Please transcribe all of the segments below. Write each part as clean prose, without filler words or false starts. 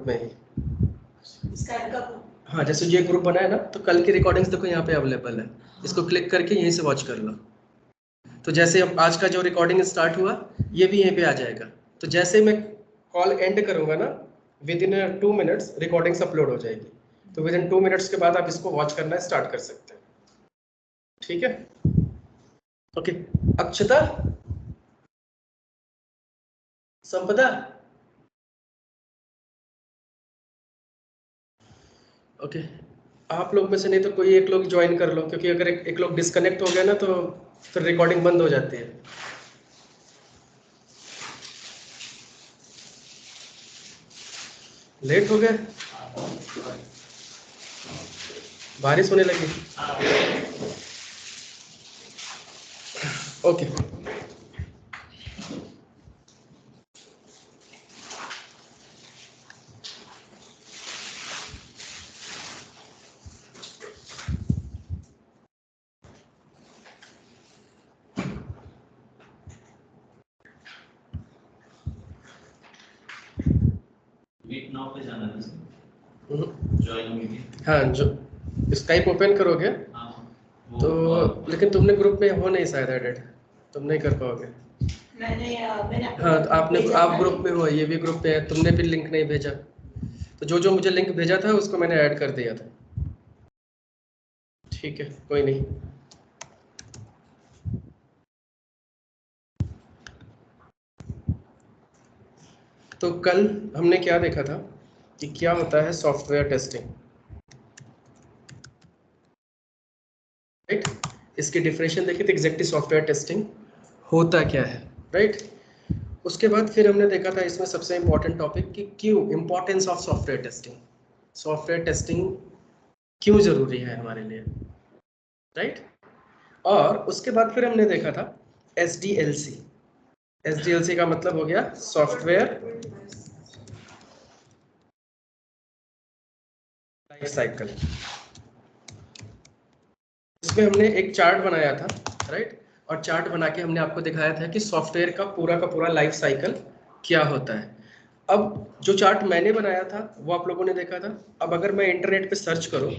में ही। हाँ, जैसे ये ग्रुप बना है ना, तो कल की रिकॉर्डिंग्स देखो यहाँ पे अवेलेबल है, इसको क्लिक करके यहीं से वॉच कर लो। तो जैसे अब आज का जो रिकॉर्डिंग स्टार्ट हुआ, ये भी यहीं पे आ जाएगा। तो जैसे मैं कॉल एंड करूंगा ना, with in 2 minutes recordings upload हो जाएगी। तो विद इन 2 मिनट्स के बाद आप इसको वॉच करना स्टार्ट कर सकते हैं। ठीक है, ओके। अक्षता, संपदा, ओके। आप लोग में से नहीं तो कोई एक लोग ज्वाइन कर लो, क्योंकि अगर एक लोग डिस्कनेक्ट हो गया ना, तो फिर रिकॉर्डिंग बंद हो जाती है। लेट हो गए, बारिश होने लगी। ओके, मीट नाउ पे जाना है, ज्वाइन मीटिंग। हाँ, जो स्काइप ओपन करोगे तो, लेकिन तुमने ग्रुप में हो नहीं शायद एडेड, तुम नहीं कर पाओगे। मैंने हाँ, तो आप ग्रुप में हो, ये भी ग्रुप में है, तुमने भी लिंक नहीं भेजा। तो जो मुझे लिंक भेजा था उसको मैंने ऐड कर दिया था। ठीक है, कोई नहीं। तो कल हमने क्या देखा था कि क्या होता है सॉफ्टवेयर टेस्टिंग, राइट। इसकी डिफिनेशन देखी थी, एग्जैक्टली सॉफ्टवेयर टेस्टिंग होता क्या है, राइट। उसके बाद फिर हमने देखा था इसमें सबसे इंपॉर्टेंट टॉपिक कि क्यों importance of software testing, software testing क्यों जरूरी है हमारे लिए, राइट। और उसके बाद फिर हमने देखा था SDLC। SDLC का मतलब हो गया सॉफ्टवेयर लाइफ साइकिल। इसमें हमने एक चार्ट बनाया था, राइट। और चार्ट बना के हमने आपको दिखाया था कि सॉफ्टवेयर का पूरा लाइफ साइकिल क्या होता है। अब जो चार्ट मैंने बनाया था वो आप लोगों ने देखा था। अब अगर मैं इंटरनेट पे सर्च करूं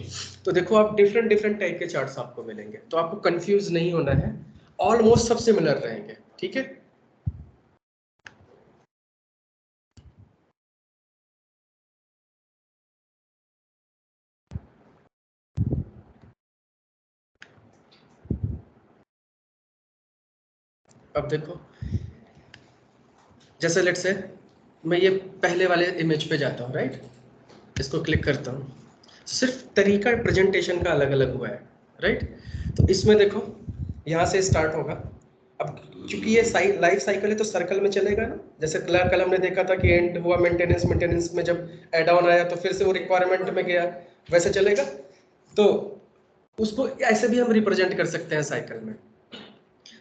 तो देखो आप डिफरेंट टाइप के चार्ट्स आपको मिलेंगे, तो आपको कंफ्यूज नहीं होना है, ऑलमोस्ट सब सिमिलर रहेंगे। ठीक है, अब देखो जैसे लेट्स से मैं ये पहले वाले इमेज पे जाता हूँ, राइट। इसको क्लिक करता हूँ, सिर्फ तरीका प्रेजेंटेशन का अलग अलग हुआ है, राइट। तो इसमें देखो यहाँ से स्टार्ट होगा। अब क्योंकि ये लाइफ साइकिल है तो सर्कल में चलेगा ना, जैसे कल हमने देखा था कि एंड हुआ मेंटेनेंस में, जब एड ऑन आया तो फिर से वो रिक्वायरमेंट में गया, वैसे चलेगा। तो उसको ऐसे भी हम रिप्रेजेंट कर सकते हैं साइकिल में।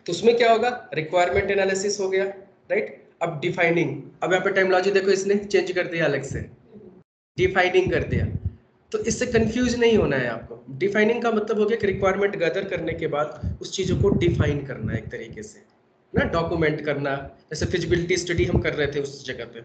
तो उसमें क्या होगा, रिक्वायरमेंट एनालिसिस हो गया, राइट। अब डिफाइनिंग, अब यहाँ पे टाइमोलॉजी देखो इसने चेंज कर दिया, अलग से डिफाइनिंग कर दिया। तो इससे कंफ्यूज नहीं होना है आपको। डिफाइनिंग का मतलब हो गया कि रिक्वायरमेंट गैदर करने के बाद उस चीज़ों को डिफाइन करना एक तरीके से ना, डॉक्यूमेंट करना, जैसे फिजिबिलिटी स्टडी हम कर रहे थे उस जगह पे।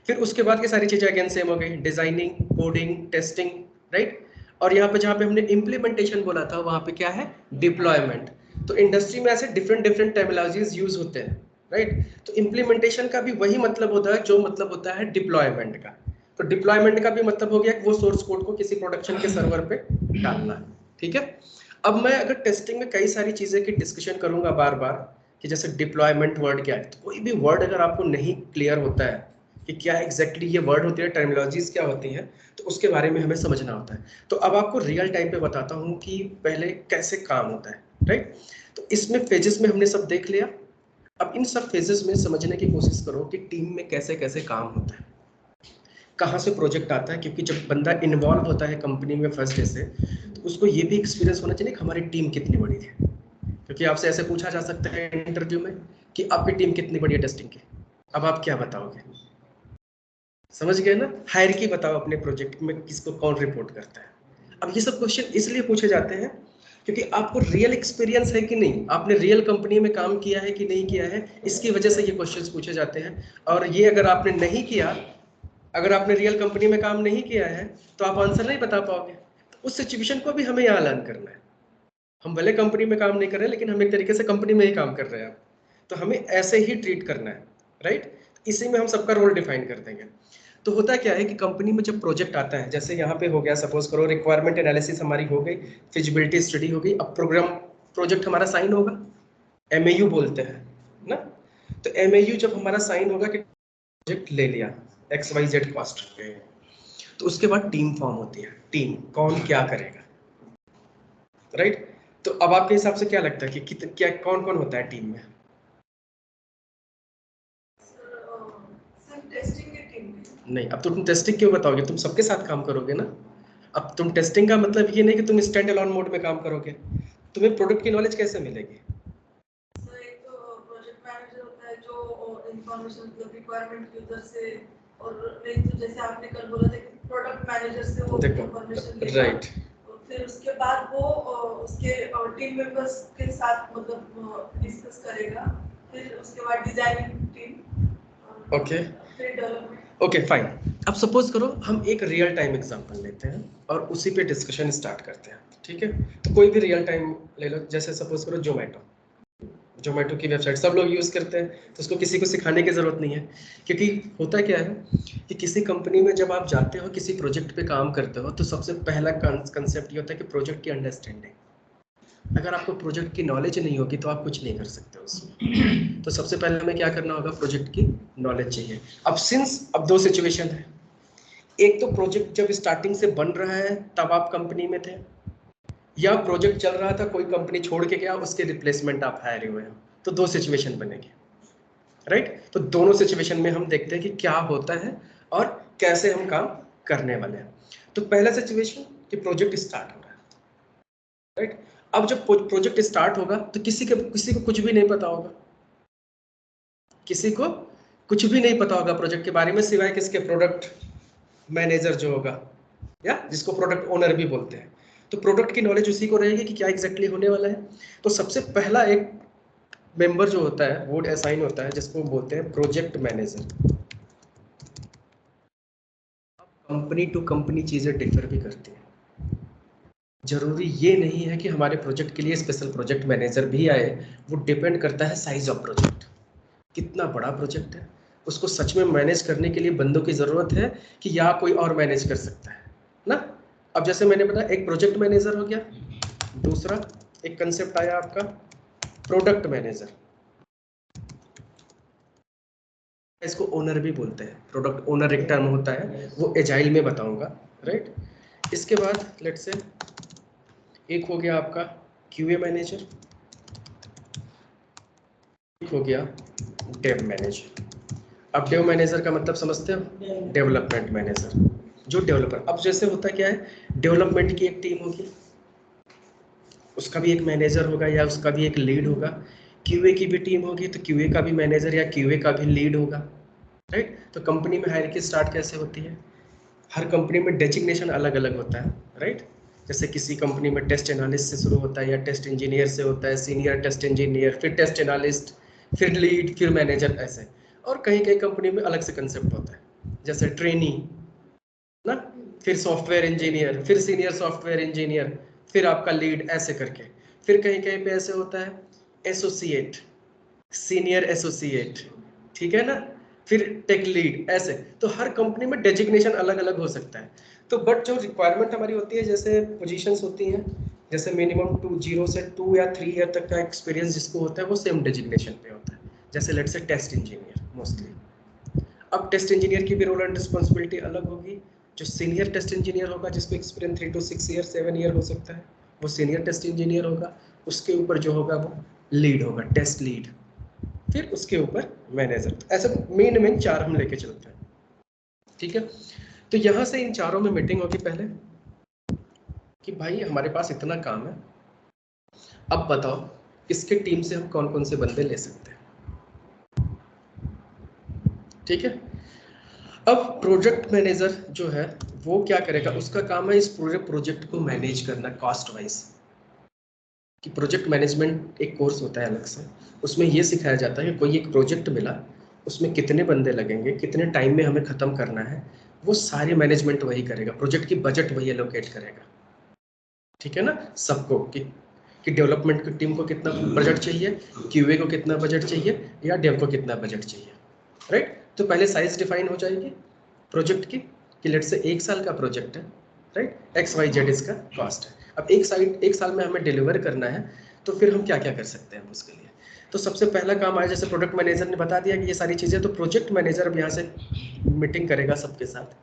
फिर उसके बाद की सारी चीज़ें अगेन सेम हो गई, डिजाइनिंग, कोडिंग, टेस्टिंग, राइट। और यहाँ पे जहाँ पे हमने इम्प्लीमेंटेशन बोला था वहाँ पे क्या है, डिप्लॉयमेंट। तो इंडस्ट्री में ऐसे डिफरेंट टेक्नोलॉजीज यूज होते हैं, राइट। तो इम्प्लीमेंटेशन का भी वही मतलब होता है जो मतलब होता है डिप्लॉयमेंट का। तो डिप्लॉयमेंट का भी मतलब हो गया कि वो सोर्स कोड को किसी प्रोडक्शन के सर्वर पे डालना है। ठीक है, अब मैं अगर टेस्टिंग में कई सारी चीजें की डिस्कशन करूंगा बार बार कि जैसे डिप्लॉयमेंट वर्ड क्या है, तो कोई भी वर्ड अगर आपको नहीं क्लियर होता है कि क्या एग्जैक्टली ये वर्ड होती है, टर्मिनोलॉजीज क्या होती है, तो उसके बारे में हमें समझना होता है। तो अब आपको रियल टाइम पे बताता हूँ कि पहले कैसे काम होता है, राइट। तो इसमें फेजेस में हमने सब देख लिया। अब इन सब फेजेस में समझने की कोशिश करो कि टीम में कैसे कैसे काम होता है, कहाँ से प्रोजेक्ट आता है। क्योंकि जब बंदा इन्वॉल्व होता है कंपनी में फर्स्ट डे से, तो उसको ये भी एक्सपीरियंस होना चाहिए कि हमारी टीम कितनी बड़ी है। क्योंकि आपसे ऐसे पूछा जा सकता है इंटरव्यू में कि आपकी टीम कितनी बड़ी है टेस्टिंग की, अब आप क्या बताओगे, समझ गए ना। हायरार्की बताओ अपने प्रोजेक्ट में, किसको कौन रिपोर्ट करता है। अब ये सब क्वेश्चन इसलिए पूछे जाते हैं क्योंकि आपको रियल एक्सपीरियंस है कि नहीं, आपने रियल कंपनी में काम किया है कि नहीं किया है, इसकी वजह से ये क्वेश्चंस पूछे जाते हैं। और ये अगर आपने नहीं किया अगर आपने रियल कंपनी में काम नहीं किया है तो आप आंसर नहीं बता पाओगे। तो उस सिचुएशन को भी हमें यहाँ लर्न करना है। हम भले कंपनी में काम नहीं कर रहे लेकिन हम एक तरीके से कंपनी में ही काम कर रहे हैं, तो हमें ऐसे ही ट्रीट करना है, राइट। इसी में हम सबका रोल डिफाइन कर देंगे। तो होता क्या है कि कंपनी में जब प्रोजेक्ट आता है, जैसे यहाँ पे हो गया, सपोज करो रिक्वायरमेंट एनालिसिस हमारी हो गई, फिजिबिलिटी स्टडी हो गई, अब प्रोग्राम प्रोजेक्ट हमारा साइन होगा, MAU बोलते हैं ना। तो MAU जब हमारा साइन होगा कि प्रोजेक्ट ले लिया XYZ कॉस्ट पे, तो उसके बाद टीम फॉर्म होती है। टीम कौन क्या करेगा, राइट। तो अब आपके हिसाब से क्या लगता है कि क्या कौन कौन होता है टीम में? टेस्टिंग की टीम में नहीं, अब तो तुम टेस्टिंग क्यों बताओगे, तुम सबके साथ काम करोगे ना। अब तुम टेस्टिंग का मतलब ये नहीं कि तुम स्टैंड अलोन मोड में काम करोगे, तुम्हें प्रोडक्ट की नॉलेज कैसे मिलेगी? सर एक तो प्रोजेक्ट मैनेजर होता है जो इंफॉर्मेशन मतलब रिक्वायरमेंट यूजर से, और नहीं तो जैसे आपने कल बोला था कि प्रोडक्ट मैनेजर से वो इंफॉर्मेशन लेगा, राइट। फिर उसके बाद वो उसके टीम मेंबर्स के साथ मतलब डिस्कस करेगा, फिर उसके बाद डिजाइनिंग टीम, ओके फिर डेवलपमेंट। Okay fine. अब सपोज करो हम एक रियल टाइम एग्जांपल लेते हैं और उसी पे डिस्कशन स्टार्ट करते हैं, ठीक है। तो कोई भी रियल टाइम ले लो, जैसे सपोज करो जोमेटो की वेबसाइट सब लोग यूज़ करते हैं, तो उसको किसी को सिखाने की ज़रूरत नहीं है। क्योंकि होता क्या है कि किसी कंपनी में जब आप जाते हो, किसी प्रोजेक्ट पे काम करते हो, तो सबसे पहला कंसेप्ट ये होता है कि प्रोजेक्ट की अंडरस्टैंडिंग। अगर आपको प्रोजेक्ट की नॉलेज नहीं होगी तो आप कुछ नहीं कर सकते उसमें। तो सबसे पहले हमें क्या करना होगा, प्रोजेक्ट की नॉलेज चाहिए। अब दो सिचुएशन है, एक तो प्रोजेक्ट जब स्टार्टिंग से बन रहा है तब आप कंपनी में थे, या प्रोजेक्ट चल रहा था, कोई कंपनी छोड़ के गया, उसके रिप्लेसमेंट आप हायर हुए हो। तो दो सिचुएशन बनेगी, राइट। तो दोनों सिचुएशन में हम देखते हैं कि क्या होता है और कैसे हम काम करने वाले हैं। तो पहला सिचुएशन कि प्रोजेक्ट स्टार्ट हो रहा है, राइट। अब जब प्रोजेक्ट स्टार्ट होगा तो किसी को कुछ भी नहीं पता होगा, किसी को कुछ भी नहीं पता होगा प्रोजेक्ट के बारे में, सिवाय किसके, प्रोडक्ट मैनेजर जो होगा, या जिसको प्रोडक्ट ओनर भी बोलते हैं। तो प्रोडक्ट की नॉलेज उसी को रहेगी कि क्या एग्जैक्टली होने वाला है। तो सबसे पहला एक मेंबर जो होता है वो असाइन होता है, जिसको बोलते हैं project manager. Company to company चीजें डिफर भी करती हैं, जरूरी ये नहीं है कि हमारे प्रोजेक्ट के लिए स्पेशल प्रोजेक्ट मैनेजर भी आए। वो डिपेंड करता है साइज ऑफ प्रोजेक्ट, कितना बड़ा प्रोजेक्ट है, उसको सच में मैनेज करने के लिए बंदों की जरूरत है कि या कोई और मैनेज कर सकता है ना। अब जैसे मैंने बताया, एक प्रोजेक्ट मैनेजर हो गया, दूसरा एक कंसेप्ट आया आपका प्रोडक्ट मैनेजर, इसको ओनर भी बोलते हैं। प्रोडक्ट ओनर एक टर्म होता है, वो एजाइल में बताऊंगा, राइट। इसके बाद लेट्स से एक हो गया आपका क्यूए मैनेजर, एक हो गया डेव मैनेजर। अब डेव मैनेजर का मतलब समझते हो, डेवलपमेंट मैनेजर, जो डेवलपर। अब जैसे होता क्या है, डेवलपमेंट की एक टीम होगी, उसका भी एक मैनेजर होगा या उसका भी एक लीड होगा। क्यूए की भी टीम होगी तो क्यूए का भी मैनेजर या क्यूए का भी लीड होगा, राइट। तो कंपनी में हायरार्की स्टार्ट कैसे होती है, हर कंपनी में डेजिग्नेशन अलग अलग होता है, राइट। जैसे किसी कंपनी में टेस्ट एनालिस्ट से शुरू होता है या टेस्ट इंजीनियर से होता है, सीनियर टेस्ट इंजीनियर, फिर टेस्ट एनालिस्ट, फिर लीड, फिर मैनेजर, ऐसे। और कहीं कहीं कंपनी में अलग से कंसेप्ट होता है, जैसे ट्रेनी ना, फिर सॉफ्टवेयर इंजीनियर, फिर सीनियर सॉफ्टवेयर इंजीनियर, फिर आपका लीड, ऐसे करके। फिर कहीं कहीं पे ऐसे होता है एसोसिएट, सीनियर एसोसिएट, ठीक है ना, फिर टेक लीड, ऐसे। तो हर कंपनी में डेजिग्नेशन अलग अलग हो सकता है। तो बट जो रिक्वायरमेंट हमारी होती है, जैसे पोजीशंस होती हैं, जैसे मिनिमम 0 से 2 या 3 ईयर तक का एक्सपीरियंस जिसको होता है वो सेम डेजिग्नेशन पे होता है। जैसे let's say test engineer mostly. अब टेस्ट इंजीनियर की भी रोल एंड रिस्पॉन्सिबिलिटी अलग होगी। जो सीनियर टेस्ट इंजीनियर होगा, जिसको एक्सपीरियंस 3 to 6 ईयर 7 ईयर हो सकता है, वो सीनियर टेस्ट इंजीनियर होगा। उसके ऊपर जो होगा वो लीड होगा, टेस्ट लीड। फिर उसके ऊपर मैनेजर। ऐसे मेन 4 हम लेके चलते हैं, ठीक है। तो यहाँ से इन चारों में मीटिंग होगी पहले कि भाई हमारे पास इतना काम है, अब बताओ इसके टीम से हम कौन कौन से बंदे ले सकते हैं, ठीक है। अब प्रोजेक्ट मैनेजर जो है वो क्या करेगा, उसका काम है इस पूरे प्रोजेक्ट को मैनेज करना कॉस्ट वाइज। कि प्रोजेक्ट मैनेजमेंट एक कोर्स होता है अलग से, उसमें ये सिखाया जाता है कि कोई एक प्रोजेक्ट मिला, उसमें कितने बंदे लगेंगे, कितने टाइम में हमें खत्म करना है, वो सारी मैनेजमेंट वही करेगा, प्रोजेक्ट की बजट वही एलोकेट करेगा। ठीक है ना, सबको कि डेवलपमेंट की टीम को कितना बजट चाहिए, क्यूए को कितना बजट चाहिए, या डेव को कितना बजट चाहिए, राइट। तो पहले साइज डिफाइन हो जाएगी प्रोजेक्ट की कि लेट से 1 साल का प्रोजेक्ट है, राइट, XYZ इसका कॉस्ट है। अब एक साल में हमें डिलीवर करना है, तो फिर हम क्या क्या कर सकते हैं उसके लिए। तो सबसे पहला काम आया, जैसे प्रोडक्ट मैनेजर ने बता दिया कि ये सारी चीज़ें, तो प्रोजेक्ट मैनेजर अब यहाँ से मीटिंग करेगा सबके साथ,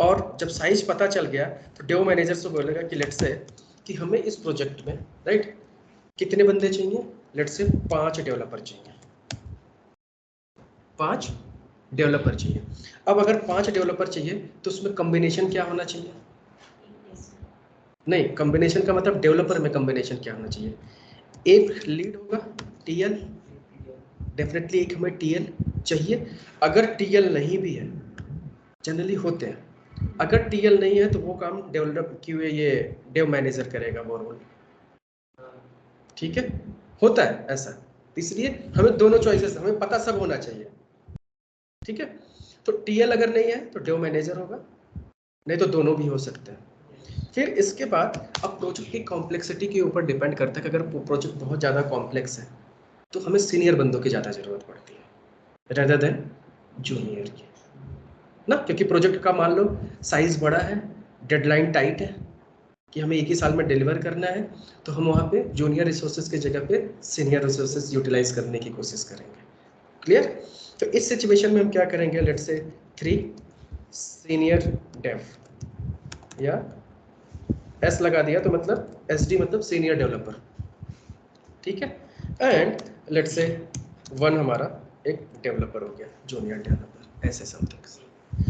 और जब साइज पता चल गया तो डेव मैनेजर से बोलेगा कि लेट से कि हमें इस प्रोजेक्ट में, राइट, कितने बंदे चाहिए, लेट से 5 डेवलपर चाहिए, 5 डेवलपर चाहिए। अब अगर 5 डेवलपर चाहिए तो उसमें कॉम्बिनेशन क्या होना चाहिए, नहीं, कॉम्बिनेशन का मतलब डेवलपर में कॉम्बिनेशन क्या होना चाहिए, एक लीड होगा TL, डेफिनेटली एक हमें TL चाहिए। अगर TL नहीं भी है, जनरली होते हैं, अगर TL नहीं है तो वो काम डेवलप QA ये डेव मैनेजर करेगा वो रोल। ठीक है, होता है ऐसा, इसलिए हमें दोनों चॉइसेस, हमें पता सब होना चाहिए। ठीक है, तो TL अगर नहीं है तो डेव मैनेजर होगा, नहीं तो दोनों भी हो सकते हैं। फिर इसके बाद अब प्रोजेक्ट की कॉम्प्लेक्सिटी के ऊपर डिपेंड करता है कि अगर प्रोजेक्ट बहुत ज़्यादा कॉम्प्लेक्स है तो हमें सीनियर बंदों की ज़्यादा ज़रूरत पड़ती है रेदर देन जूनियर की ना, क्योंकि प्रोजेक्ट का मान लो साइज बड़ा है, डेडलाइन टाइट है कि हमें एक ही साल में डिलीवर करना है, तो हम वहाँ पे जूनियर रिसोर्सेज की जगह पे सीनियर रिसोर्सेज यूटिलाइज करने की कोशिश करेंगे। क्लियर। तो इस सिचुएशन में हम क्या करेंगे, लेट्स से 3 सीनियर डेव, या S लगा दिया तो मतलब SD मतलब सीनियर डेवलपर। ठीक है, एंड लेट्स से 1 हमारा एक डेवलपर हो गया, जूनियर डेवलपर, ऐसे समथिंग।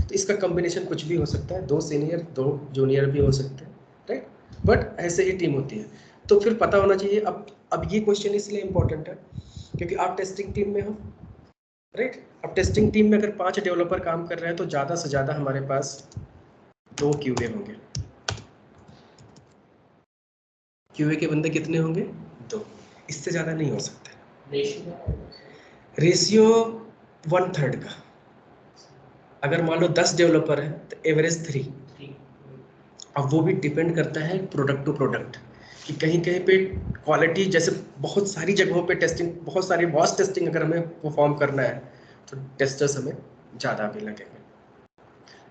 तो इसका कॉम्बिनेशन कुछ भी हो सकता है, 2 सीनियर 2 जूनियर भी हो सकते हैं, राइट, बट ऐसे ही टीम होती है। तो फिर पता होना चाहिए। अब ये क्वेश्चन इसलिए इम्पोर्टेंट है क्योंकि आप टेस्टिंग टीम में हो, राइट। अब टेस्टिंग टीम में अगर 5 डेवलपर काम कर रहे हैं तो ज़्यादा से ज़्यादा हमारे पास 2 QA होंगे। QA के बंदे कितने होंगे, 2, इससे ज़्यादा नहीं हो सकते। रेशियो 1/3 का। अगर मान लो 10 डेवलपर है तो एवरेज 3। अब वो भी डिपेंड करता है प्रोडक्ट टू प्रोडक्ट कि कहीं कहीं पे क्वालिटी, जैसे बहुत सारी जगहों पे टेस्टिंग, बहुत सारी वॉस टेस्टिंग अगर हमें परफॉर्म करना है तो टेस्टर्स हमें ज़्यादा भी लगेंगे।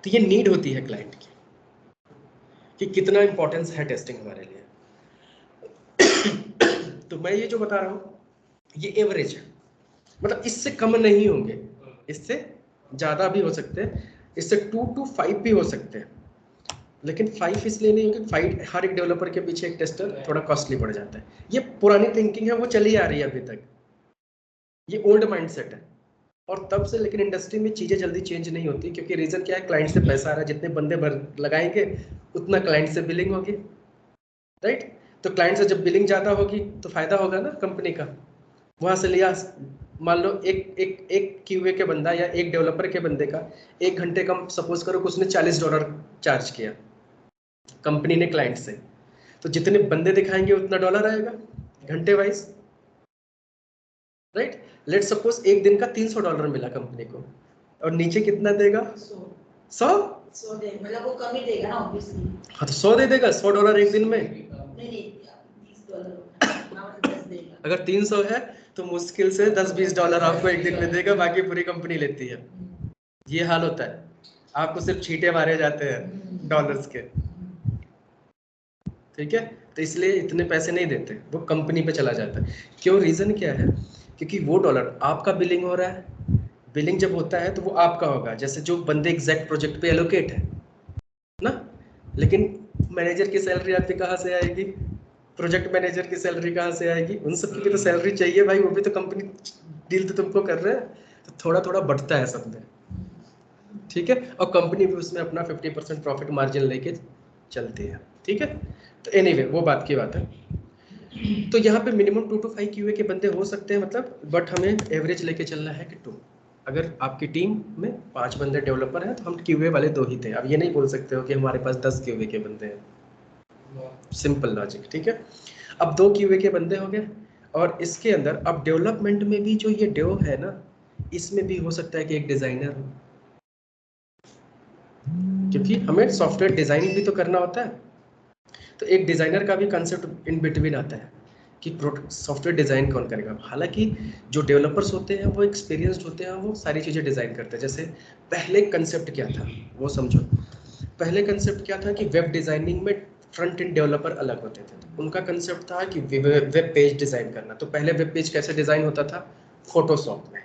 तो ये नीड होती है क्लाइंट की कि कितना इंपॉर्टेंस है टेस्टिंग हमारे लिए। तो मैं ये जो बता रहा हूँ ये एवरेज है, मतलब इससे कम नहीं होंगे, इससे ज़्यादा भी हो सकते हैं, इससे 2 to 5 भी हो सकते हैं, लेकिन 5 इसलिए नहीं होंगे, 5 हर एक डेवलपर के पीछे एक टेस्टर थोड़ा कॉस्टली पड़ जाता है। ये पुरानी थिंकिंग है, वो चली आ रही है अभी तक, ये ओल्ड माइंडसेट है और तब से। लेकिन इंडस्ट्री में चीज़ें जल्दी चेंज नहीं होती क्योंकि रीज़न क्या है, क्लाइंट से पैसा आ रहा है, जितने बंदे भर लगाएंगे उतना क्लाइंट से बिलिंग होगी, राइट। तो क्लाइंट से जब बिलिंग ज़्यादा होगी तो फायदा होगा ना कंपनी का, वहाँ से लिया। मान लो एक QA के बंदा या एक डेवलपर के बंदे का 1 घंटे का सपोज करो कि उसने $40 चार्ज किया कंपनी ने क्लाइंट से, तो जितने बंदे दिखाएंगे उतना डॉलर आएगा घंटे वाइज, राइट। लेट सपोज एक दिन का $300 मिला कंपनी को, और नीचे कितना देगा, 100 मतलब वो कम ही देगा ना ऑब्वियसली। हाँ तो 100 दे देगा, $100 एक दिन में। नहीं $30 देगा। अगर 300 है तो मुश्किल से $10-20 आपको एक दिन में देगा, बाकी पूरी कंपनी लेती है। ये हाल होता है, आपको सिर्फ छींटे मारे जाते हैं डॉलर्स के। ठीक है, तो इसलिए इतने पैसे नहीं देते, वो कंपनी पे चला जाता है। क्यों, रीजन क्या है, क्योंकि वो डॉलर आपका बिलिंग हो रहा है, बिलिंग जब होता है तो वो आपका होगा, जैसे जो बंदे एग्जैक्ट प्रोजेक्ट पे एलोकेट है ना। लेकिन मैनेजर की सैलरी आपकी कहाँ से आएगी, प्रोजेक्ट मैनेजर की सैलरी कहाँ से आएगी, उन सबकी भी तो सैलरी चाहिए भाई, वो भी तो कंपनी डील तो तुमको कर रहे हैं, तो थोड़ा थोड़ा बढ़ता है सब में। ठीक है, और कंपनी भी उसमें अपना 50% प्रॉफिट मार्जिन लेके चलती है। ठीक है, तो एनीवे वो बात की बात है। तो यहाँ पे मिनिमम 2 to 5 QA के बंदे हो सकते हैं, मतलब, बट हमें एवरेज लेके चलना है कि 2। अगर आपकी टीम में 5 बंदे डेवलपर हैं तो हम QA वाले 2 ही थे। अब ये नहीं बोल सकते हो कि हमारे पास 10 QA के बंदे हैं, सिंपल लॉजिक। ठीक है, अब 2 QA के बंदे हो गए, और इसके अंदर अब डेवलपमेंट में भी जो ये डेव है ना, इसमें भी हो सकता है कि एक डिजाइनर हो, क्योंकि हमें सॉफ्टवेयर डिजाइन भी तो करना होता है। तो एक डिजाइनर का भी कंसेप्ट इन बिटवीन आता है कि सॉफ्टवेयर डिजाइन कौन करेगा। हालांकि जो डेवलपर्स होते हैं वो एक्सपीरियंस्ड होते हैं, वो सारी चीज़ें डिजाइन करते हैं। जैसे पहले कंसेप्ट क्या था वो समझो। पहले कंसेप्ट क्या था कि वेब डिजाइनिंग में फ्रंट एंड डेवलपर अलग होते थे। उनका कंसेप्ट था कि वेब पेज डिजाइन करना। तो पहले वेब पेज कैसे डिजाइन होता था? फोटोशॉप में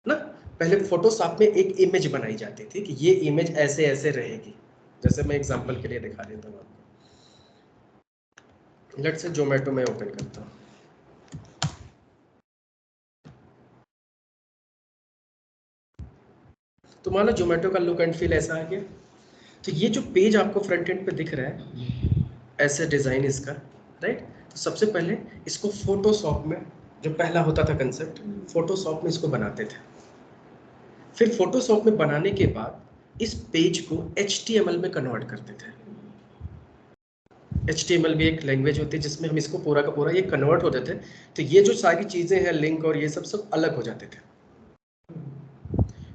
ना। पहले फोटोशॉप में एक इमेज बनाई जाती थी कि ये इमेज ऐसे ऐसे रहेगी। जैसे मैं एग्जांपल के लिए दिखा देता हूँ आपको। लेट्स से जोमेटो में ओपन करता हूँ। तो मान लो जोमेटो का लुक एंड फील ऐसा आ गया। तो ये जो पेज आपको फ्रंट एंड पे दिख रहा है ऐसे डिजाइन इसका, राइट। तो सबसे पहले इसको फोटोशॉप में, जो पहला होता था कंसेप्ट, फोटोशॉप में इसको बनाते थे। फिर फोटोशॉप में बनाने के बाद इस पेज को HTML में कन्वर्ट करते थे। HTML भी एक लैंग्वेज होती है जिसमें हम इसको पूरा का पूरा ये कन्वर्ट होते थे। तो ये जो सारी चीजें हैं, लिंक और ये सब अलग हो जाते थे।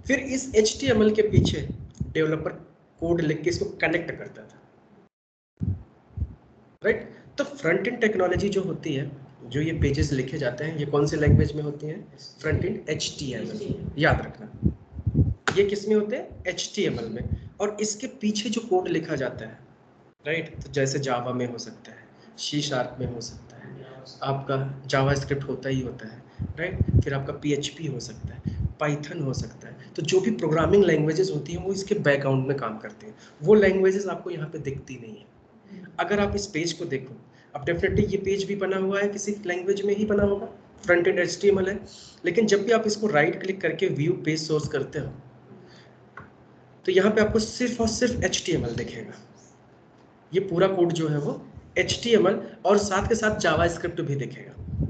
फिर इस HTML के पीछे डेवलपर कोड लिख के इसको कनेक्ट करता था, राइट। तो फ्रंट एंड टेक्नोलॉजी जो होती है, जो ये पेजेस लिखे जाते हैं, ये कौन से लैंग्वेज में होती हैं? Front end HTML। याद रखना ये किस में होते हैं? HTML में। और इसके पीछे जो कोड लिखा जाता है, राइट, तो जैसे जावा में हो सकता है, C# में हो सकता है, आपका जावा स्क्रिप्ट होता ही होता है, राइट। फिर आपका PHP हो सकता है, पाइथन हो सकता है। तो जो भी प्रोग्रामिंग लैंग्वेजेस होती हैं वो इसके बैकग्राउंड में काम करते हैं। वो लैंग्वेजेस आपको यहाँ पे दिखती नहीं है। अगर आप इस पेज को देखो, अब डेफिनेटली ये पेज भी बना हुआ है किसी लैंग्वेज में ही बना होगा, फ्रंट एंड HTML है। लेकिन जब भी आप इसको राइट क्लिक करके व्यू पेज सोर्स करते हो, तो यहाँ पे आपको सिर्फ और सिर्फ HTML दिखेगा। ये पूरा कोड जो है वो HTML और साथ के साथ जावा स्क्रिप्ट भी दिखेगा।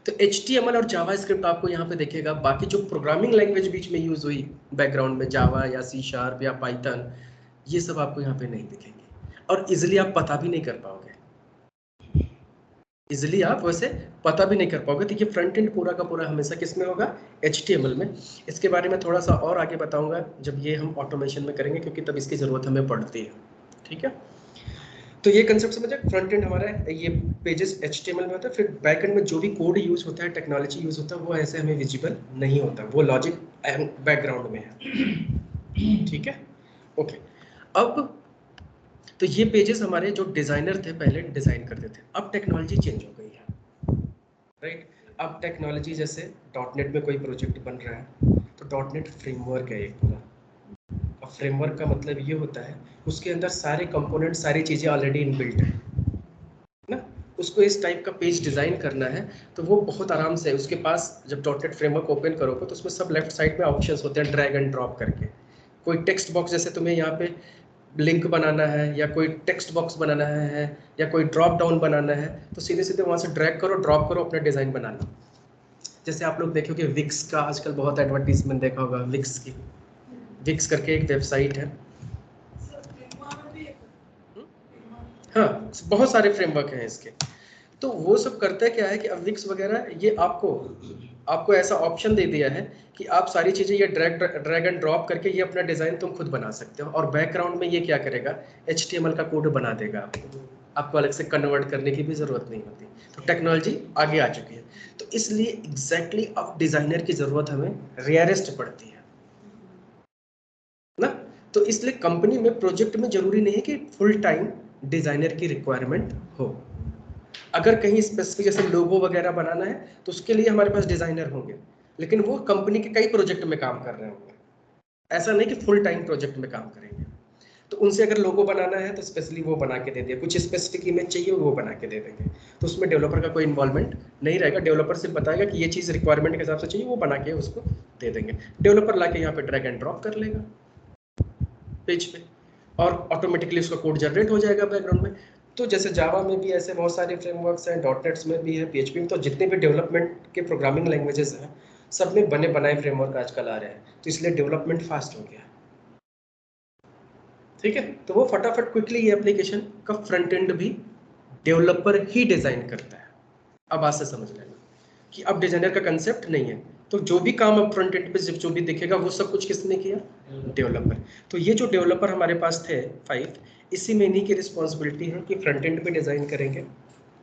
तो HTML और जावा स्क्रिप्ट आपको यहाँ पे दिखेगा। बाकी जो प्रोग्रामिंग लैंग्वेज बीच में यूज हुई बैकग्राउंड में, जावा या C# या पाइथन, ये सब आपको यहाँ पे नहीं दिखेंगे। और इजिली आप पता भी नहीं कर पाओगे, इजिली आप वैसे पता भी नहीं कर पाओगे। तो ये फ्रंट एंड पूरा का पूरा हमेशा किस में होगा? HTML में। इसके बारे में थोड़ा सा और आगे बताऊंगा जब ये हम ऑटोमेशन में करेंगे, क्योंकि तब इसकी जरूरत हमें पड़ती है, ठीक है। तो ये कंसेप्ट समझे, फ्रंट एंड हमारा ये पेजेस HTML में होता है। फिर बैक एंड में जो भी कोड यूज होता है, टेक्नोलॉजी यूज होता है, वो ऐसे हमें विजिबल नहीं होता, वो लॉजिक बैकग्राउंड में है, ठीक है, ओके। अब तो ये पेजेस हमारे जो डिजाइनर थे पहले डिजाइन करते थे, अब टेक्नोलॉजी चेंज हो गई है, राइट। अब टेक्नोलॉजी जैसे .NET में कोई प्रोजेक्ट बन रहा है तो .NET फ्रेमवर्क है एक पूरा। अब फ्रेमवर्क का मतलब ये होता है उसके अंदर सारे कंपोनेंट, सारी चीजें ऑलरेडी इनबिल्ट है ना। उसको इस टाइप का पेज डिजाइन करना है तो वो बहुत आराम से, उसके पास जब .NET फ्रेमवर्क ओपन करोगे तो उसमें सब लेफ्ट साइड में ऑप्शंस होते हैं ड्रैग एंड ड्रॉप करके। कोई टेक्स्ट बॉक्स, जैसे तुम्हें यहाँ पे लिंक बनाना है या कोई टेक्स्ट बॉक्स बनाना है या कोई ड्रॉप डाउन बनाना है, तो सीधे सीधे वहाँ से ड्रैग करो, ड्रॉप करो, अपना डिज़ाइन बना लो। जैसे आप लोग देखोगे विक्स का आजकल बहुत एडवर्टीजमेंट देखा होगा, विक्स की, विक्स करके एक वेबसाइट है। हाँ, बहुत सारे फ्रेमवर्क हैं इसके। तो वो सब करता है क्या है कि अब विक्स वगैरह ये आपको ऐसा ऑप्शन दे दिया है कि आप सारी चीज़ें ये ड्रैग एंड ड्रॉप करके ये अपना डिज़ाइन तुम खुद बना सकते हो। और बैकग्राउंड में ये क्या करेगा? HTML का कोड बना देगा आपको अलग से कन्वर्ट करने की भी ज़रूरत नहीं होती। तो टेक्नोलॉजी आगे आ चुकी है। तो इसलिए एग्जैक्टली अब डिज़ाइनर की ज़रूरत हमें रेयरेस्ट पड़ती है ना। तो इसलिए कंपनी में प्रोजेक्ट में ज़रूरी नहीं है कि फुल टाइम डिज़ाइनर की रिक्वायरमेंट हो। अगर कहीं स्पेसिफिक जैसे लोगो वगैरह बनाना है तो उसके लिए हमारे पास डिज़ाइनर होंगे, लेकिन वो कंपनी के कई प्रोजेक्ट में काम कर रहे होंगे। ऐसा नहीं कि फुल टाइम प्रोजेक्ट में काम करेंगे। तो उनसे अगर लोगो बनाना है तो स्पेशली वो बना के दे दिया, कुछ स्पेसिफिक इमेज चाहिए वो बना के दे देंगे। तो उसमें डेवलपर का कोई इन्वॉल्वमेंट नहीं रहेगा। डेवलपर सिर्फ बताएगा कि ये चीज़ रिक्वायरमेंट के हिसाब से चाहिए, वो बना के उसको दे देंगे। डेवलपर ला के यहाँ पे ड्रैग एंड ड्रॉप कर लेगा पेज पे और ऑटोमेटिकली उसका कोड जनरेट हो जाएगा बैकग्राउंड में। तो जैसे जावा में भी ऐसे बहुत सारे फ्रेमवर्क्स हैं, .NET में भी है, PHP में, तो जितने भी डेवलपमेंट के प्रोग्रामिंग लैंग्वेजेस हैं सब में बने बनाए फ्रेमवर्क आजकल आ रहे हैं। तो इसलिए डेवलपमेंट फास्ट हो गया, ठीक है। तो वो फटाफट क्विकली ये एप्लीकेशन का फ्रंट एंड भी डेवलपर ही डिजाइन करता है। अब बात से समझ लेना कि अब डिजाइनर का कंसेप्ट नहीं है। तो जो भी काम अब फ्रंट एंड पे जो भी दिखेगा वो सब कुछ किसने किया? डेवलपर। तो ये जो डेवलपर हमारे पास थे 5, इसी में इन्हीं की रिस्पॉन्सिबिलिटी है कि फ्रंट एंड पे डिज़ाइन करेंगे,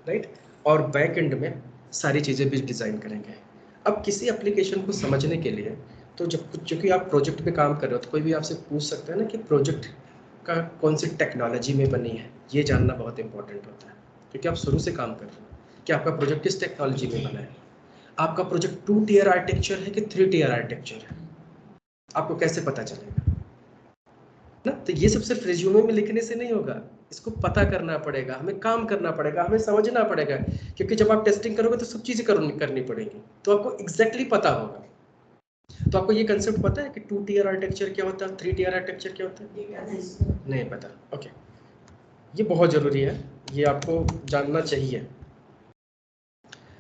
राइट, और बैक एंड में सारी चीज़ें भी डिज़ाइन करेंगे। अब किसी एप्लीकेशन को समझने के लिए तो जब चूँकि आप प्रोजेक्ट पे काम कर रहे हो तो कोई भी आपसे पूछ सकता है ना कि प्रोजेक्ट का कौन सी टेक्नोलॉजी में बनी है, ये जानना बहुत इंपॉर्टेंट होता है, क्योंकि आप शुरू से काम कर रहे हो कि आपका प्रोजेक्ट किस टेक्नोलॉजी में बना है। आपका प्रोजेक्ट 2 टियर आर्किटेक्चर है कि 3 टियर आर्किटेक्चर है, आपको कैसे पता चलेगा ना? तो ये सब सिर्फ रिज्यूमे में लिखने से नहीं होगा, इसको पता करना पड़ेगा, हमें काम करना पड़ेगा, हमें समझना पड़ेगा, क्योंकि जब आप टेस्टिंग करोगे तो सब चीज़ें करनी पड़ेंगी, तो आपको एग्जैक्टली पता होगा। तो आपको ये कंसेप्ट पता है कि 2 टियर आर्किटेक्चर क्या होता है, 3 टियर आर्किटेक्चर क्या होता है? नहीं पता, ओके। ये बहुत ज़रूरी है, ये आपको जानना चाहिए।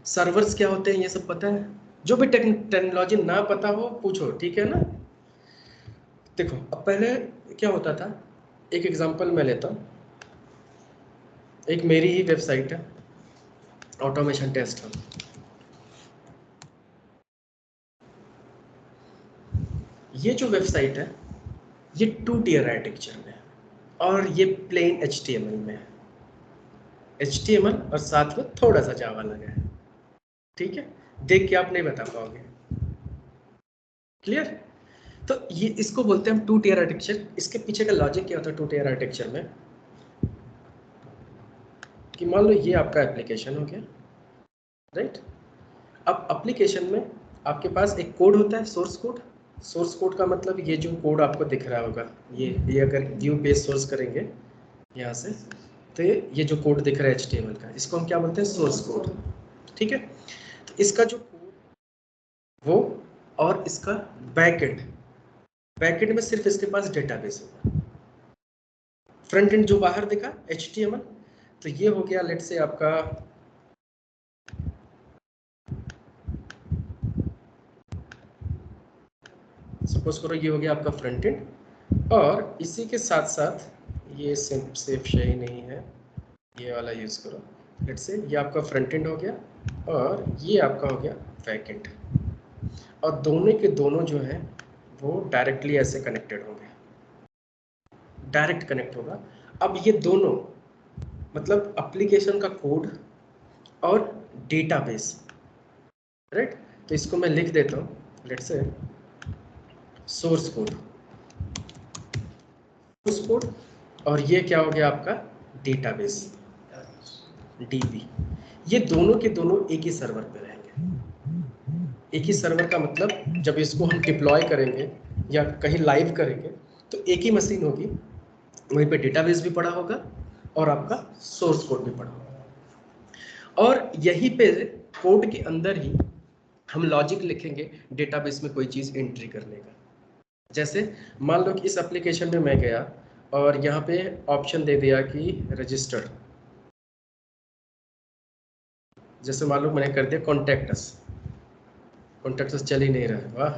सर्वर्स क्या होते हैं ये सब पता है? जो भी टेक्नोलॉजी ना पता हो पूछो, ठीक है ना? देखो अब पहले क्या होता था, एक एग्जांपल मैं लेता हूँ। एक मेरी ही वेबसाइट है, ऑटोमेशन टेस्ट हब। ये जो वेबसाइट है ये 2 टियर आर्किटेक्चर में है और ये प्लेन HTML में है। HTML और साथ में थोड़ा सा जावा लगा है, ठीक है? देख के आप नहीं बता पाओगे, क्लियर? तो ये इसको बोलते हैं हम 2 टियर आर्किटेक्चर। इसके पीछे का लॉजिक क्या होता है 2 टियर आर्किटेक्चर में, कि मान लो ये आपका एप्लीकेशन हो गया, राइट? अब एप्लीकेशन में आपके पास एक कोड होता है, सोर्स कोड। सोर्स कोड का मतलब ये जो कोड आपको दिख रहा होगा, ये अगर व्यू पेज सोर्स करेंगे यहाँ से, तो ये जो कोड दिख रहा है HTML का, इसको हम क्या बोलते हैं? सोर्स कोड, ठीक है? तो इसका जो कोड वो, और इसका बैकएंड में सिर्फ इसके पास डेटाबेस होगा। फ्रंट एंड जो बाहर दिखा HTML, तो ये हो गया लेट से आपका सपोज करो ये हो गया आपका फ्रंट एंड, और इसी के साथ साथ ये सेफ सही नहीं है, ये वाला यूज करो। लेट से ये आपका फ्रंट एंड हो गया और ये आपका हो गया बैक एंड, और दोनों के दोनों जो है वो डायरेक्टली ऐसे कनेक्टेड होंगे, डायरेक्ट कनेक्ट होगा। अब ये दोनों मतलब एप्लीकेशन का कोड और डेटाबेस, राइट? तो इसको मैं लिख देता हूँ, लेट से सोर्स कोड, और ये क्या हो गया आपका डेटाबेस, DB। ये दोनों के दोनों एक ही सर्वर पे रहेंगे। एक ही सर्वर का मतलब जब इसको हम डिप्लॉय करेंगे या कहीं लाइव करेंगे तो एक ही मशीन होगी, वहीं पे डेटाबेस भी पड़ा होगा और आपका सोर्स कोड भी पड़ा होगा, और यहीं पे कोड के अंदर ही हम लॉजिक लिखेंगे डेटाबेस में कोई चीज़ एंट्री करने का। जैसे मान लो कि इस एप्लीकेशन में मैं गया और यहाँ पे ऑप्शन दे दिया कि रजिस्टर्ड, जैसे मान लो मैंने कर दिया कॉन्टैक्ट अस चल ही नहीं रहा है, वाह।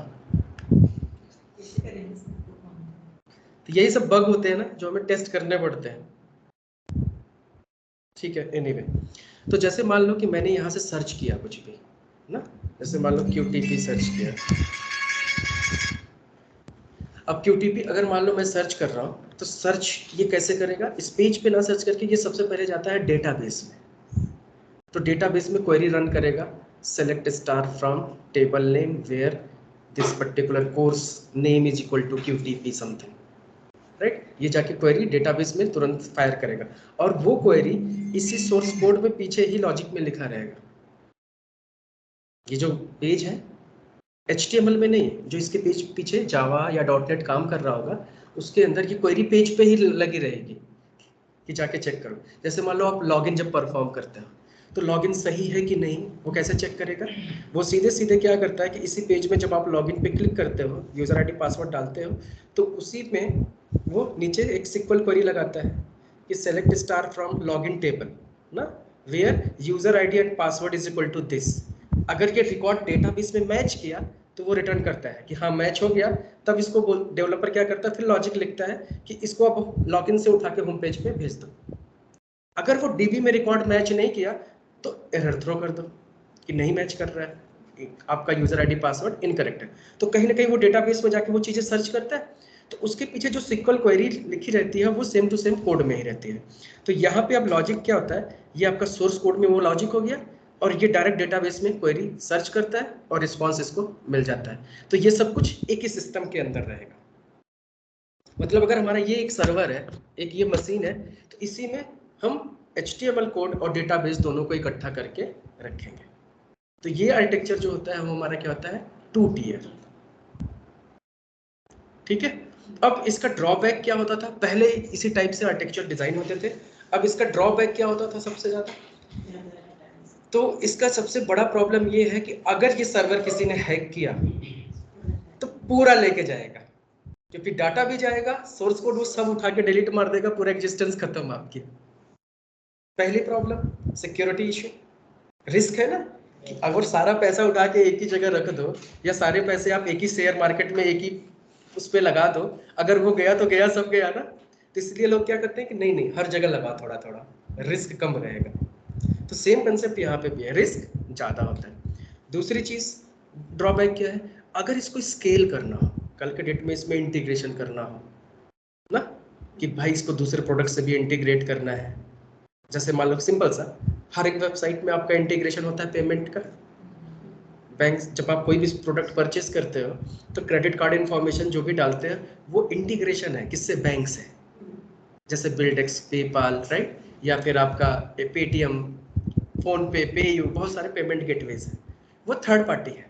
तो यही सब बग होते हैं ना जो हमें टेस्ट करने पड़ते हैं, ठीक है? एनीवे, तो जैसे मान लो कि मैंने यहाँ से सर्च किया कुछ भी ना, जैसे मान लो QTP सर्च किया। अब QTP अगर मान लो मैं सर्च कर रहा हूँ तो सर्च ये कैसे करेगा? इस पेज पे ना सर्च करके ये सबसे पहले जाता है डेटाबेस में, तो डेटाबेस में क्वेरी रन करेगा, select star from table name where this particular course name is equal to QTP something, right? ये जाके क्वेरी डेटाबेस में तुरंत फायर करेगा, और वो क्वेरी इसी सोर्स कोड में पीछे ही लॉजिक में लिखा रहेगा। ये जो पेज है HTML में नहीं, जो इसके पेज पीछे जावा या .NET काम कर रहा होगा उसके अंदर की क्वेरी पेज पे ही लगी रहेगी कि जाके चेक करो। जैसे मान लो आप लॉगिन जब परफॉर्म करते हो तो लॉगिन सही है कि नहीं वो कैसे चेक करेगा? वो सीधे सीधे क्या करता है कि इसी पेज में जब आप लॉगिन पे क्लिक करते हो, यूज़र ID पासवर्ड डालते हो, तो उसी में वो नीचे एक सिक्वल क्वेरी लगाता है कि select star from login table ना, where user ID and password is equal to this. अगर ये रिकॉर्ड डेटाबेस में मैच किया तो वो रिटर्न करता है कि हाँ मैच हो गया, तब इसको डेवलपर क्या करता है, फिर लॉजिक लिखता है कि इसको अब लॉगिन से उठा के होम पेज पे भेज दो। अगर वो DB में रिकॉर्ड मैच नहीं किया तो एरर थ्रो कर दो कि नहीं मैच कर रहा है, आपका यूजर आईडी पासवर्ड इनकरेक्ट है, तो कहीं ना कहीं वो डेटाबेस में जाके वो चीजें सर्च करता है, तो उसके पीछे जो सिक्वल क्वेरी लिखी रहती है वो सेम टू सेम कोड में ही रहती है। तो यहाँ पे अब लॉजिक क्या होता है, ये आपका सोर्स कोड में वो लॉजिक हो गया, और ये डायरेक्ट डेटाबेस में क्वेरी सर्च करता है और रिस्पॉन्स इसको मिल जाता है। तो ये सब कुछ एक ही सिस्टम के अंदर रहेगा। मतलब अगर हमारा ये एक सर्वर है, एक ये मशीन है, तो इसी में हम HTML कोड और डेटाबेस दोनों को इकट्ठा करके रखेंगे। तो ये आर्किटेक्चर जो होता है वो हमारा क्या होता है, 2 टियर। ठीक है। अब इसका ड्रॉबैक क्या होता था, पहले इसी टाइप से आर्किटेक्चर डिजाइन होते थे, अब इसका ड्रॉबैक क्या होता था सबसे ज्यादा, तो इसका सबसे बड़ा प्रॉब्लम ये है कि अगर ये सर्वर किसी ने हैक किया तो पूरा लेके जाएगा, क्योंकि डाटा भी जाएगा, सोर्स कोड वो सब उठा के डिलीट मार देगा, पूरा एग्जिस्टेंस खत्म आपकी। पहली प्रॉब्लम सिक्योरिटी इशू, रिस्क है ना कि अगर सारा पैसा उठा के एक ही जगह रख दो, या सारे पैसे आप एक ही शेयर मार्केट में एक ही उस पर लगा दो, अगर वो गया तो गया, सब गया ना। तो इसलिए लोग क्या करते हैं कि नहीं नहीं हर जगह लगा, थोड़ा थोड़ा रिस्क कम रहेगा। तो सेम कंसेप्ट यहाँ पे भी है, रिस्क ज़्यादा होता है। दूसरी चीज़ ड्रॉबैक क्या है, अगर इसको स्केल करना हो, कल के डेट में इसमें इंटीग्रेशन करना हो ना, कि भाई इसको दूसरे प्रोडक्ट से भी इंटीग्रेट करना है, जैसे मान लो सिंपल सा, हर एक वेबसाइट में आपका इंटीग्रेशन होता है पेमेंट का। बैंक जब आप कोई भी प्रोडक्ट परचेस करते हो तो क्रेडिट कार्ड इन्फॉर्मेशन जो भी डालते हैं वो इंटीग्रेशन है किससे, बैंक से, जैसे बिल्डेक्स, पेपाल, राइट, या फिर आपका पेटीएम, फोन पे, पेयू, बहुत सारे पेमेंट गेटवेज हैं, वो थर्ड पार्टी है,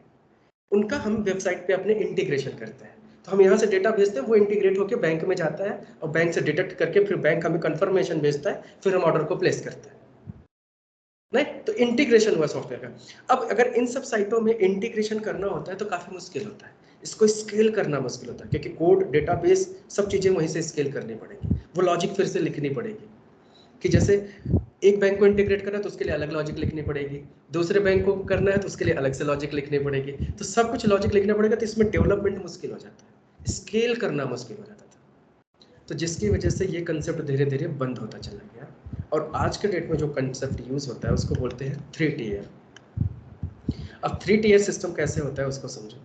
उनका हम वेबसाइट पे अपने इंटीग्रेशन करते हैं। तो हम यहाँ से डेटा भेजते हैं, वो इंटीग्रेट होकर बैंक में जाता है और बैंक से डिटेक्ट करके फिर बैंक हमें कंफर्मेशन भेजता है, फिर हम ऑर्डर को प्लेस करते हैं। नहीं, तो इंटीग्रेशन हुआ सॉफ्टवेयर का। अब अगर इन सब साइटों में इंटीग्रेशन करना होता है तो काफी मुश्किल होता है, इसको स्केल करना मुश्किल होता है, क्योंकि कोड, डेटाबेस, सब चीजें वहीं से स्केल करनी पड़ेगी, वो लॉजिक फिर से लिखनी पड़ेगी। कि जैसे एक बैंक को इंटीग्रेट करना है तो उसके लिए अलग लॉजिक लिखनी पड़ेगी, दूसरे बैंक को करना है तो उसके लिए अलग से लॉजिक लिखनी पड़ेगी, तो सब कुछ लॉजिक लिखना पड़ेगा, तो इसमें डेवलपमेंट मुश्किल हो जाता है, स्केल करना मुश्किल हो जाता था। तो जिसकी वजह से ये कंसेप्ट धीरे धीरे बंद होता चला गया, और आज के डेट में जो कंसेप्ट यूज होता है उसको बोलते हैं 3 टियर। अब 3 टियर सिस्टम कैसे होता है उसको समझो।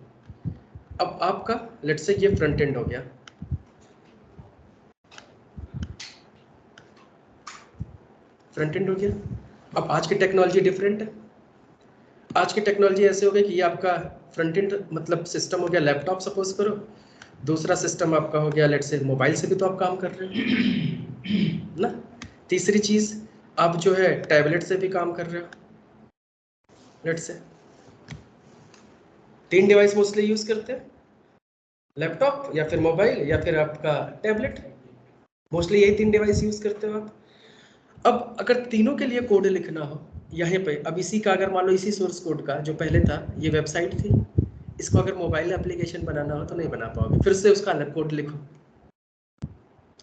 अब आपका लेट्स से ये फ्रंट एंड हो गया, फ्रंट एंड हो गया। अब आज की टेक्नोलॉजी डिफरेंट है, आज की टेक्नोलॉजी ऐसे हो गई कि ये आपका फ्रंट एंड मतलब सिस्टम हो गया लैपटॉप सपोज करो, दूसरा सिस्टम आपका हो गया लेट्स से मोबाइल से भी तो आप काम कर रहे हो ना, तीसरी चीज आप जो है टैबलेट से भी काम कर रहे हो, let's say 3 device mostly use करते हैं, लैपटॉप या फिर मोबाइल या फिर आपका टैबलेट, मोस्टली यही 3 डिवाइस यूज करते हो आप। अब अगर तीनों के लिए कोड लिखना हो यहाँ पे, अब इसी का अगर मान लो इसी सोर्स कोड का जो पहले था ये वेबसाइट थी, इसको अगर मोबाइल एप्लीकेशन बनाना हो तो नहीं बना पाओगे, फिर से उसका अलग कोड लिखो।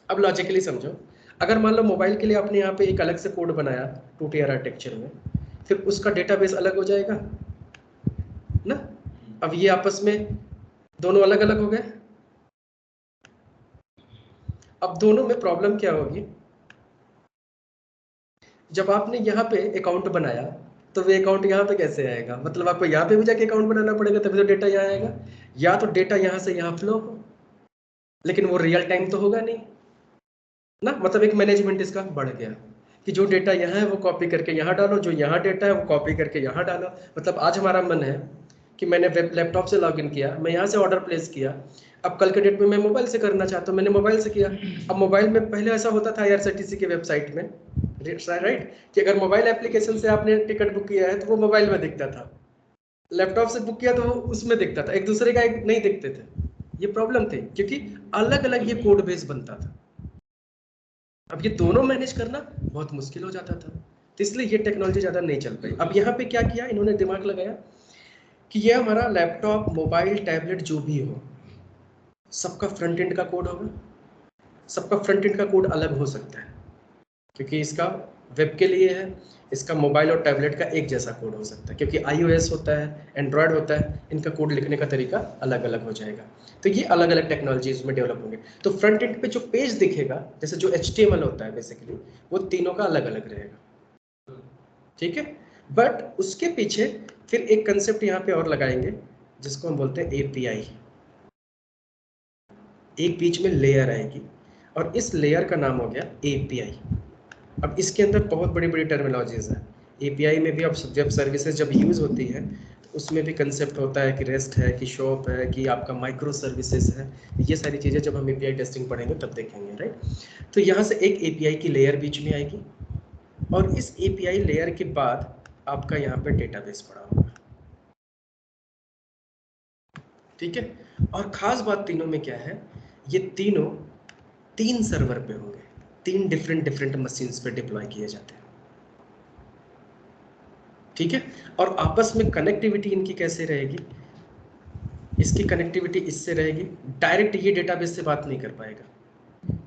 अब लॉजिकली समझो, अगर मान लो मोबाइल के लिए आपने यहाँ पे एक अलग से कोड बनाया 2 टियर आर्किटेक्चर में, फिर उसका डेटाबेस अलग हो जाएगा ना। अब ये आपस में दोनों अलग अलग हो गए। अब दोनों में प्रॉब्लम क्या होगी, जब आपने यहाँ पे अकाउंट बनाया तो वो अकाउंट यहाँ पे कैसे आएगा, मतलब आपको यहाँ पे भी जाके अकाउंट बनाना पड़ेगा तभी तो डेटा यहाँ आएगा, या तो डेटा यहाँ से यहाँ फ्लो हो, लेकिन वो रियल टाइम तो होगा नहीं ना। मतलब एक मैनेजमेंट इसका बढ़ गया कि जो डेटा यहाँ है वो कॉपी करके यहाँ डालो, जो यहाँ डेटा है वो कॉपी करके यहाँ डालो। मतलब आज हमारा मन है कि मैंने लैपटॉप से लॉगिन किया, मैं यहाँ से ऑर्डर प्लेस किया, अब कल के डेट में मैं मोबाइल से करना चाहता हूँ, मैंने मोबाइल से किया। अब मोबाइल में पहले ऐसा होता था IRCTC की वेबसाइट में, राइट, कि अगर मोबाइल एप्लीकेशन से आपने टिकट बुक किया है तो वो मोबाइल में दिखता था, लैपटॉप से बुक किया तो वो उसमें दिखता था, एक दूसरे का एक नहीं दिखते थे। ये प्रॉब्लम थी क्योंकि अलग अलग ये कोड बेस बनता था। अब ये दोनों मैनेज करना बहुत मुश्किल हो जाता था, तो इसलिए ये टेक्नोलॉजी ज़्यादा नहीं चल पाई। अब यहाँ पे क्या किया इन्होंने, दिमाग लगाया कि ये हमारा लैपटॉप, मोबाइल, टैबलेट जो भी हो, सबका फ्रंट एंड का कोड होगा, सबका फ्रंट एंड का कोड अलग हो सकता है, क्योंकि इसका वेब के लिए है, इसका मोबाइल और टैबलेट का एक जैसा कोड हो सकता है, क्योंकि iOS होता है, एंड्रॉयड होता है, इनका कोड लिखने का तरीका अलग अलग हो जाएगा। तो ये अलग अलग टेक्नोलॉजीज में डेवलप होंगे। तो फ्रंट एंड पे जो पेज दिखेगा, जैसे जो HTML होता है बेसिकली, वो तीनों का अलग अलग रहेगा, ठीक है। बट उसके पीछे फिर एक कंसेप्ट यहाँ पे और लगाएंगे जिसको हम बोलते हैं एपीआई। एक बीच में लेयर आएगी और इस लेयर का नाम हो गया एपीआई। अब इसके अंदर बहुत बड़ी बड़ी टर्मिनोलॉजीज है। एपीआई में भी अब जब सर्विसेज जब यूज़ होती है तो उसमें भी कंसेप्ट होता है कि रेस्ट है, कि शॉप है, कि आपका माइक्रो सर्विसेज है। ये सारी चीज़ें जब हम एपीआई टेस्टिंग पढ़ेंगे तब देखेंगे, राइट। तो यहाँ से एक एपीआई की लेयर बीच में आएगी और इस एपीआई लेयर के बाद आपका यहाँ पे डेटाबेस पड़ा होगा, ठीक है। और ख़ास बात तीनों में क्या है, ये तीनों 3 सर्वर पे होंगे, 3 डिफरेंट मशीन्स पे डिप्लॉय किए जाते हैं, ठीक है। और आपस में कनेक्टिविटी इनकी कैसे रहेगी, इसकी कनेक्टिविटी इससे रहेगी, डायरेक्ट ये डेटाबेस से बात नहीं कर पाएगा।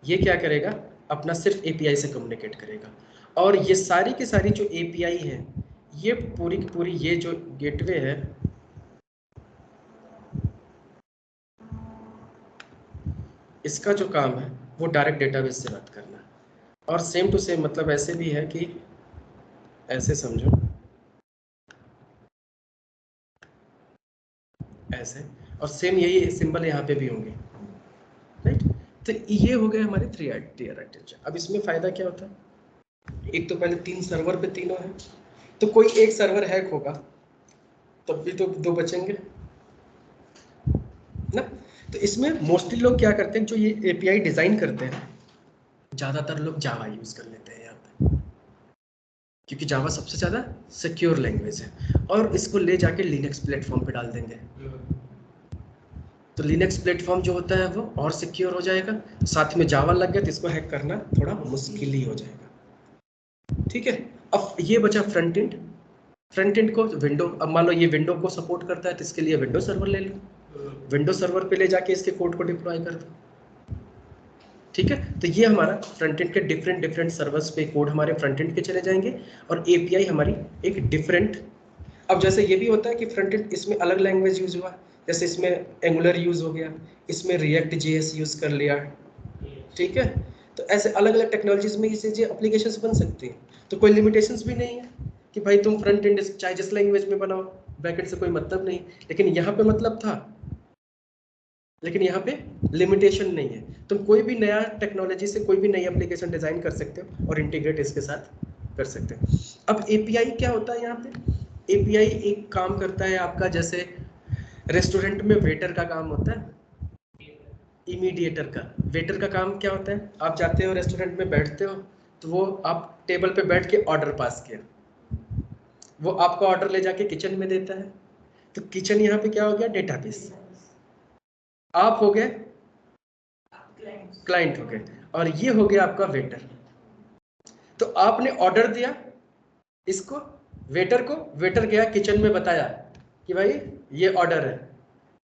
ये क्या करेगा, अपना सिर्फ एपीआई से कम्युनिकेट करेगा। और ये सारी की सारी जो एपीआई है, ये पूरी की पूरी ये जो गेटवे है, इसका जो काम है वो डायरेक्ट डेटाबेस से बात करना। और सेम टू सेम मतलब ऐसे भी है कि ऐसे समझो, ऐसे, और सेम यही सिंबल यहाँ पे भी होंगे, राइट। तो ये हो गए हमारे 3 टियर आर्किटेक्चर। अब इसमें फायदा क्या होता है, एक तो पहले 3 सर्वर पे तीनों है, तो कोई एक सर्वर हैक होगा तब भी तो 2 बचेंगे ना। तो इसमें मोस्टली लोग क्या करते हैं, जो ये एपीआई डिजाइन करते हैं, ज्यादातर लोग जावा यूज कर लेते हैं यहाँ पे, क्योंकि जावा सबसे ज्यादा सिक्योर लैंग्वेज है। और इसको ले जाके लिनक्स प्लेटफॉर्म पे डाल देंगे, तो लिनक्स प्लेटफॉर्म जो होता है वो और सिक्योर हो जाएगा। साथ में जावा लग गया तो इसको हैक करना थोड़ा मुश्किल ही हो जाएगा, ठीक है। अब ये बचा फ्रंट एंड। फ्रंट एंड को विंडो, अब मान लो ये विंडो को सपोर्ट करता है तो इसके लिए विंडो सर्वर ले लो, विंडो सर्वर पे ले जाके इसके कोड को डिप्लॉय कर दो, ठीक है। तो ये हमारा फ्रंट एंड के डिफरेंट सर्वर्स पे कोड हमारे फ्रंट एंड के चले जाएंगे और एपीआई हमारी एक डिफरेंट। अब जैसे ये भी होता है कि फ्रंट एंड इसमें अलग लैंग्वेज यूज हुआ, जैसे इसमें एंगुलर यूज हो गया, इसमें रिएक्ट जेएस यूज कर लिया, ठीक है। तो ऐसे अलग अलग टेक्नोलॉजीज में ये चीजें एप्लीकेशंस बन सकती हैं। तो कोई लिमिटेशंस भी नहीं है कि भाई तुम फ्रंट एंड चाहे जिस लैंग्वेज में बनाओ, बैकएंड से कोई मतलब नहीं। लेकिन यहाँ पे मतलब था, लेकिन यहाँ पे लिमिटेशन नहीं है। तुम कोई भी नया टेक्नोलॉजी से कोई भी नई एप्लीकेशन डिजाइन कर सकते हो और इंटीग्रेट इसके साथ कर सकते हो। अब एपीआई क्या होता है, यहाँ पे एपीआई एक काम करता है आपका, जैसे रेस्टोरेंट में वेटर का काम होता है, इमीडिएटर का, वेटर का काम क्या होता है, आप जाते हो रेस्टोरेंट में बैठते हो तो वो आप टेबल पे बैठ के ऑर्डर पास किया, वो आपका ऑर्डर ले जाके किचन में देता है। तो किचन यहाँ पे क्या हो गया, डेटाबेस। आप हो गए क्लाइंट हो गए, और ये हो गया आपका वेटर। तो आपने ऑर्डर दिया इसको, वेटर को, वेटर गया किचन में बताया कि भाई ये ऑर्डर है।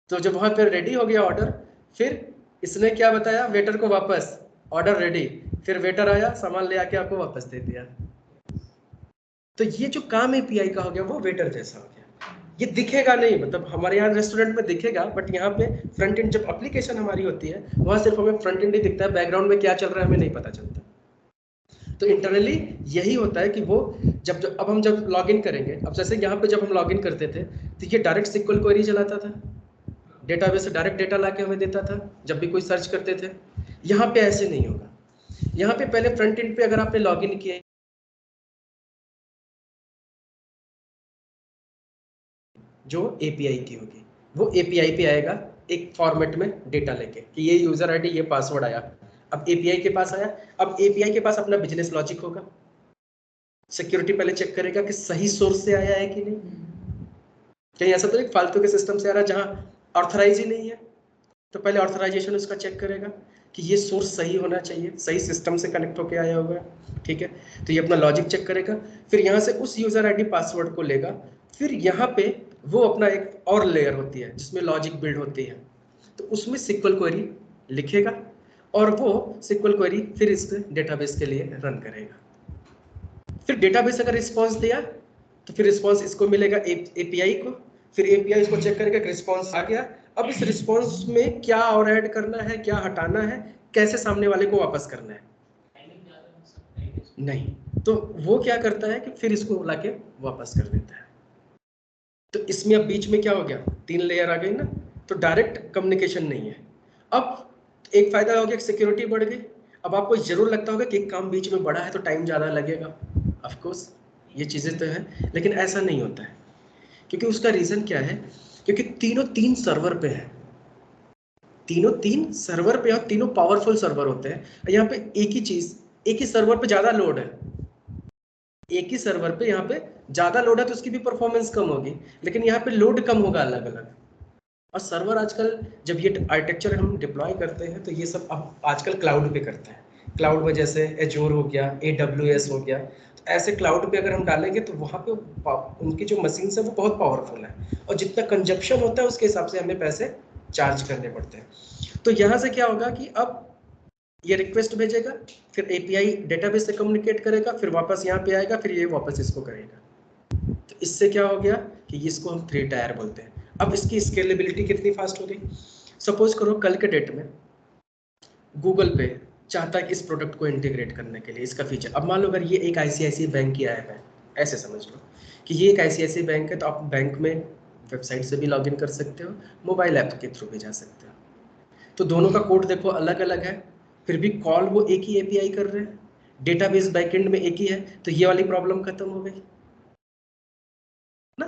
तो जब वहां पर रेडी हो गया ऑर्डर, फिर इसने क्या बताया वेटर को, वापस ऑर्डर रेडी, फिर वेटर आया सामान ले आके आपको वापस दे दिया। तो ये जो काम एपीआई का हो गया वो वेटर जैसा हो गया। ये दिखेगा नहीं, मतलब हमारे यहाँ रेस्टोरेंट में दिखेगा, बट यहाँ पे फ्रंट एंड जब एप्लीकेशन हमारी होती है वहां सिर्फ हमें फ्रंट एंड ही दिखता है, बैकग्राउंड में क्या चल रहा है हमें नहीं पता चलता। तो इंटरनली यही होता है कि वो जब अब हम जब लॉगिन करेंगे, अब जैसे यहाँ पे जब हम लॉगिन करते थे तो ये डायरेक्ट सिक्वल क्वेरी चलाता था, डेटाबेस से डायरेक्ट डेटा लाके हमें देता था जब भी कोई सर्च करते थे। यहाँ पे ऐसे नहीं होगा। यहाँ पे पहले फ्रंट एंड पे अगर आपने लॉगिन किया जो एपीआई की होगी, वो एपीआई पे आएगा एक फॉर्मेट में डेटा लेके कि ये यूजर आईडी, ये पासवर्ड आया। अब एपीआई के पास आया, अब एपीआई के पास अपना बिजनेस लॉजिक होगा। सिक्योरिटी पहले चेक करेगा कि सही सोर्स से आया है कि नहीं, कहीं ऐसा तो एक फालतू के सिस्टम से आ रहा है जहां ऑथराइज ही नहीं है। तो पहले ऑथराइजेशन उसका चेक करेगा कि ये सोर्स सही होना चाहिए, सही सिस्टम से कनेक्ट होकर आया हुआ है, ठीक है। तो ये अपना लॉजिक चेक करेगा, फिर यहाँ से उस यूजर आईडी पासवर्ड को लेगा, फिर यहाँ पे वो अपना एक और लेयर होती है जिसमें लॉजिक बिल्ड होती है, तो उसमें सिक्वल क्वेरी लिखेगा और वो सिक्वल क्वेरी फिर इस डेटाबेस के लिए रन करेगा। फिर डेटाबेस अगर रिस्पॉन्स दिया तो फिर रिस्पॉन्स इसको मिलेगा एपीआई को, फिर एपीआई इसको चेक करेगा कि रिस्पॉन्स आ गया। अब इस रिस्पॉन्स में क्या और ऐड करना है, क्या हटाना है, कैसे सामने वाले को वापस करना है, नहीं, तो वो क्या करता है कि फिर इसको लाके वापस कर देता है। तो इसमें अब बीच में क्या हो गया, 3 लेयर आ गई ना, तो डायरेक्ट कम्युनिकेशन नहीं है। अब एक फायदा हो गया, सिक्योरिटी बढ़ गई। अब आपको जरूर लगता होगा कि एक काम बीच में बड़ा है तो टाइम ज़्यादा लगेगा, ऑफ कोर्स ये चीज़ें तो है, लेकिन ऐसा नहीं होता है। क्योंकि उसका रीज़न क्या है, क्योंकि तीनों 3 सर्वर पे है, तीनों 3 सर्वर पे, और तीनों पावरफुल सर्वर होते हैं। यहाँ पे एक ही चीज़, एक ही सर्वर पे ज़्यादा लोड है, एक ही सर्वर पे यहाँ पे ज़्यादा लोड है तो उसकी भी परफॉर्मेंस कम होगी, लेकिन यहाँ पे लोड कम होगा अलग अलग। और सर्वर आजकल जब ये आर्किटेक्चर हम डिप्लॉय करते हैं तो ये सब अब आजकल क्लाउड पे करते हैं। क्लाउड में जैसे एजोर हो गया, AWS हो गया, तो ऐसे क्लाउड पे अगर हम डालेंगे तो वहाँ पे उनकी जो मशीन है वो बहुत पावरफुल है, और जितना कंजप्शन होता है उसके हिसाब से हमें पैसे चार्ज करने पड़ते हैं। तो यहाँ से क्या होगा कि अब ये रिक्वेस्ट भेजेगा, फिर API डेटाबेस से कम्युनिकेट करेगा, फिर वापस यहाँ पे आएगा, फिर ये वापस इसको करेगा। तो इससे क्या हो गया कि इसको हम 3 टायर बोलते हैं। अब इसकी स्केलेबिलिटी कितनी फास्ट हो गई। सपोज करो कल के डेट में गूगल पे चाहता है कि इस प्रोडक्ट को इंटीग्रेट करने के लिए इसका फीचर, अब मान लो अगर ये एक ICICI बैंक की ऐप है, ऐसे समझ लो कि ये एक ICICI बैंक है, तो आप बैंक में वेबसाइट से भी लॉगिन कर सकते हो, मोबाइल ऐप के थ्रू भी जा सकते हो। तो दोनों का कोड देखो अलग अलग है, फिर भी कॉल वो एक ही API कर रहे हैं, डेटाबेस बैकएंड में एक ही है, तो ये वाली प्रॉब्लम खत्म हो गई ना।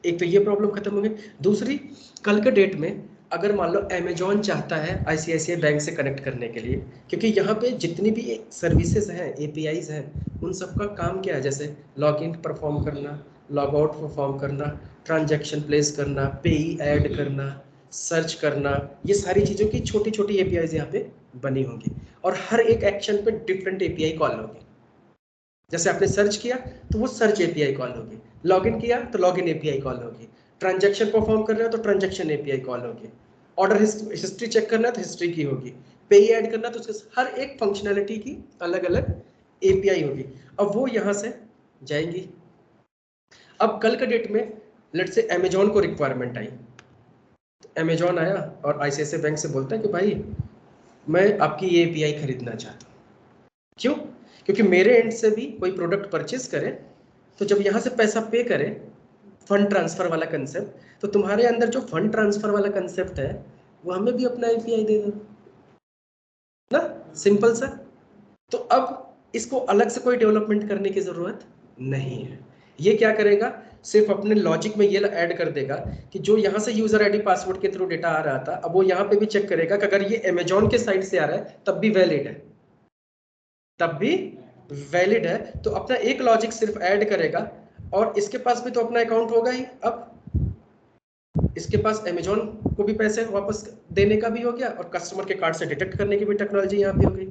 एक तो ये प्रॉब्लम खत्म हो गई। दूसरी, कल के डेट में अगर मान लो अमेजॉन चाहता है ICICI बैंक से कनेक्ट करने के लिए, क्योंकि यहाँ पे जितनी भी सर्विसेज हैं, APIs हैं, उन सबका काम क्या है, जैसे लॉगिन परफॉर्म करना, लॉग आउट परफॉर्म करना, ट्रांजैक्शन प्लेस करना, पेई ऐड करना, सर्च करना, ये सारी चीज़ों की छोटी छोटी APIs यहाँ पे बनी होंगी, और हर एक एक्शन पे डिफरेंट API कॉल होगी। जैसे आपने सर्च किया तो वो सर्च API कॉल होगी, लॉगिन किया तो लॉगिन API कॉल होगी, ट्रांजैक्शन परफॉर्म कर रहे हो तो ट्रांजैक्शन API कॉल होगी, ऑर्डर हिस्ट्री चेक करना है तो हिस्ट्री की होगी, पे ऐड करना तो उसके हर एक फंक्शनैलिटी की अलग अलग API होगी। अब वो यहाँ से जाएंगी। अब कल के डेट में लेट से अमेजॉन को रिक्वायरमेंट आई, अमेजॉन आया और ICICI बैंक से बोलता है कि भाई मैं आपकी ये API खरीदना चाहता हूँ। क्यों? क्योंकि मेरे एंड से भी कोई प्रोडक्ट परचेज करे तो जब यहाँ से पैसा पे करे, फंड ट्रांसफर वाला कंसेप्ट, तो तुम्हारे अंदर जो फंड ट्रांसफर वाला कंसेप्ट है वो हमें भी अपना API दे दो ना, सिंपल सा। तो अब इसको अलग से कोई डेवलपमेंट करने की जरूरत नहीं है। ये क्या करेगा, सिर्फ अपने लॉजिक में ये ऐड कर देगा कि जो यहाँ से यूजर ID पासवर्ड के थ्रू डेटा आ रहा था, अब वो यहाँ पे भी चेक करेगा कि अगर ये अमेजॉन के साइड से आ रहा है तब भी वैलिड है, तब भी वैलिड है। तो अपना एक लॉजिक सिर्फ ऐड करेगा, और इसके पास भी तो अपना अकाउंट होगा ही, अब इसके पास अमेजॉन को भी पैसे वापस देने का भी हो गया, और कस्टमर के कार्ड से डिटेक्ट करने की भी टेक्नोलॉजी यहाँ पे हो गई।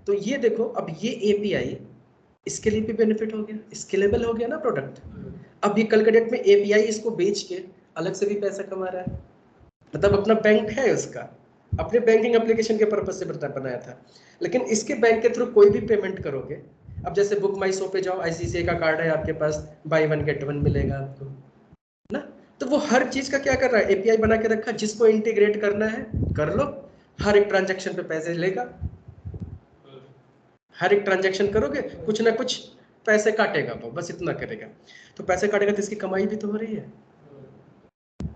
तो ये देखो, अब ये API इसके लिए भी बेनिफिट हो गया, स्केलेबल हो गया ना प्रोडक्ट। अब ये कल के डेट में API इसको बेच के अलग से भी पैसा कमा रहा है, मतलब अपना बैंक है उसका, अपने बैंकिंग एप्लीकेशन के पर्पज से बनाया था, लेकिन इसके बैंक के थ्रू कोई भी पेमेंट करोगे, अब जैसे बुक माई शो पे जाओ, ICICI का कार्ड है आपके पास, बाय 1 गेट 1 मिलेगा आपको ना। तो वो हर चीज का क्या कर रहा है, API बना के रखा, जिसको इंटीग्रेट करना है कर लो, हर एक ट्रांजैक्शन पे पैसे लेगा, हर एक ट्रांजैक्शन करोगे कुछ ना कुछ पैसे काटेगा वो, बस इतना करेगा। तो पैसे काटेगा तो इसकी कमाई भी तो हो रही है।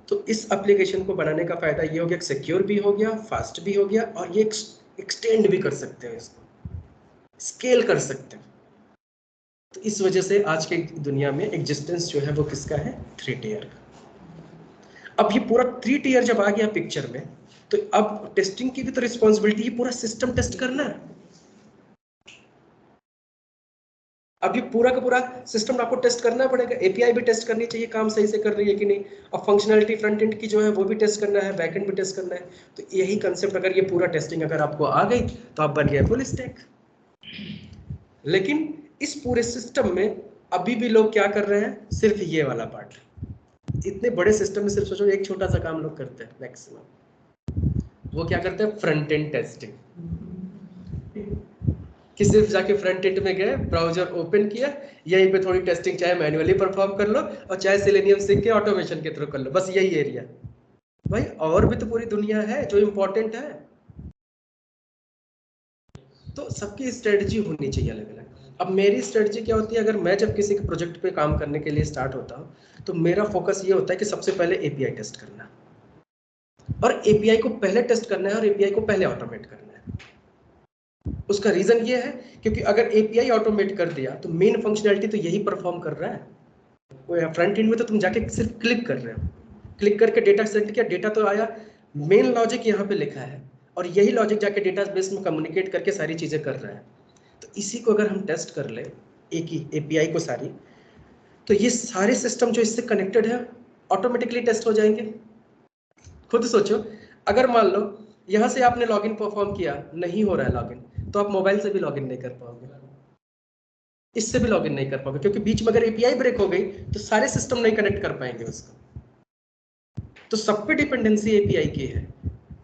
तो इस एप्लीकेशन को बनाने का फायदा ये हो गया, सिक्योर भी हो गया, फास्ट भी हो गया, और ये एक्सटेंड भी कर सकते हो, इसको स्केल कर सकते हो। तो इस वजह से आज के दुनिया में एग्जिस्टेंस जो है वो किसका है, 3 टियर का। अब ये पूरा 3 टियर जब आ गया पिक्चर में, तो अब टेस्टिंग की भी तो रिस्पॉन्सिबिलिटी, पूरा सिस्टम टेस्ट करना है। अब ये पूरा का पूरा सिस्टम आपको टेस्ट करना पड़ेगा, API भी टेस्ट करनी चाहिए काम सही से कर रही है कि नहीं, और फंक्शनैलिटी फ्रंट एंड की जो है वो भी टेस्ट करना है, बैक एंड भी टेस्ट करना है। तो यही कंसेप्ट, अगर ये पूरा टेस्टिंग अगर आपको आ गई तो आप बन गए फुल स्टैक। लेकिन इस पूरे सिस्टम में अभी भी लोग क्या कर रहे हैं, सिर्फ ये वाला पार्ट। इतने बड़े सिस्टम में सिर्फ सोचो एक छोटा सा काम लोग करते हैं मैक्सिमम, वो क्या करते हैं, फ्रंट एंड टेस्टिंग, कि सिर्फ जाके फ्रंट एंड में गए, ब्राउजर ओपन किया, यहीं पे थोड़ी टेस्टिंग चाहे मैन्युअली परफॉर्म कर लो और चाहे सेलेनियम सीख के ऑटोमेशन के थ्रू कर लो, बस यही एरिया। भाई और भी तो पूरी दुनिया है जो इम्पोर्टेंट है। तो सबकी स्ट्रेटजी होनी चाहिए अलग अलग। अब मेरी स्ट्रेटजी क्या होती है, अगर मैं जब किसी के प्रोजेक्ट पे काम करने के लिए स्टार्ट होता हूँ तो मेरा फोकस ये होता है कि सबसे पहले एपीआई टेस्ट करना, और एपीआई को पहले टेस्ट करना है और एपीआई को पहले ऑटोमेट करना है। उसका रीजन ये है क्योंकि अगर एपीआई ऑटोमेट कर दिया तो मेन फंक्शनैलिटी तो यही परफॉर्म कर रहा है। फ्रंट एंड में तो तुम जाके सिर्फ क्लिक कर रहे हो, क्लिक करके डेटा सेंड किया, डेटा तो आया, मेन लॉजिक यहाँ पे लिखा है और यही लॉजिक जाके डेटाबेस में कम्युनिकेट करके सारी चीजें कर रहा है। तो इसी को अगर हम टेस्ट कर ले, एक ही एपीआई को सारी, तो ये सारे सिस्टम जो इससे कनेक्टेड है ऑटोमेटिकली टेस्ट हो जाएंगे। खुद सोचो, अगर मान लो यहाँ से आपने लॉगिन परफॉर्म किया, नहीं हो रहा है लॉगिन, तो आप मोबाइल से भी लॉगिन नहीं कर पाओगे, इससे भी लॉगिन नहीं कर पाओगे, क्योंकि बीच में अगर एपीआई ब्रेक हो गई तो सारे सिस्टम नहीं कनेक्ट कर पाएंगे उसको। तो सब पे डिपेंडेंसी एपीआई की है,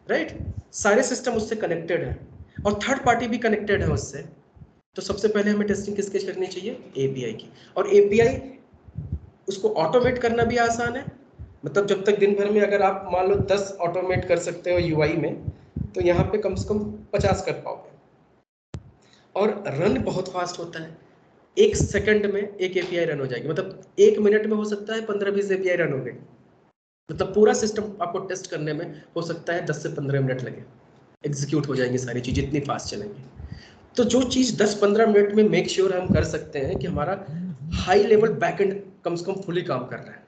राइट? सारे सिस्टम उससे कनेक्टेड है और थर्ड पार्टी भी कनेक्टेड है उससे। तो सबसे पहले हमें टेस्टिंग किसकी करनी चाहिए? एपीआई की। और एपीआई उसको ऑटोमेट करना भी आसान है, मतलब जब तक दिन भर में अगर आप मान लो 10 ऑटोमेट कर सकते हो यूआई में, तो यहाँ पे कम से कम 50 कर पाओगे। और रन बहुत फास्ट होता है, 1 सेकंड में एक एपीआई रन हो जाएगी, मतलब 1 मिनट में हो सकता है 15-20 एपीआई रन हो गई। मतलब पूरा सिस्टम आपको टेस्ट करने में हो सकता है 10 से 15 मिनट लगे, एग्जीक्यूट हो जाएंगी सारी चीज़, इतनी फास्ट चलेंगी। तो जो चीज़ 10-15 मिनट में मेक श्योर हम कर सकते हैं कि हमारा हाई लेवल बैकएंड कम से कम फुली काम कर रहा है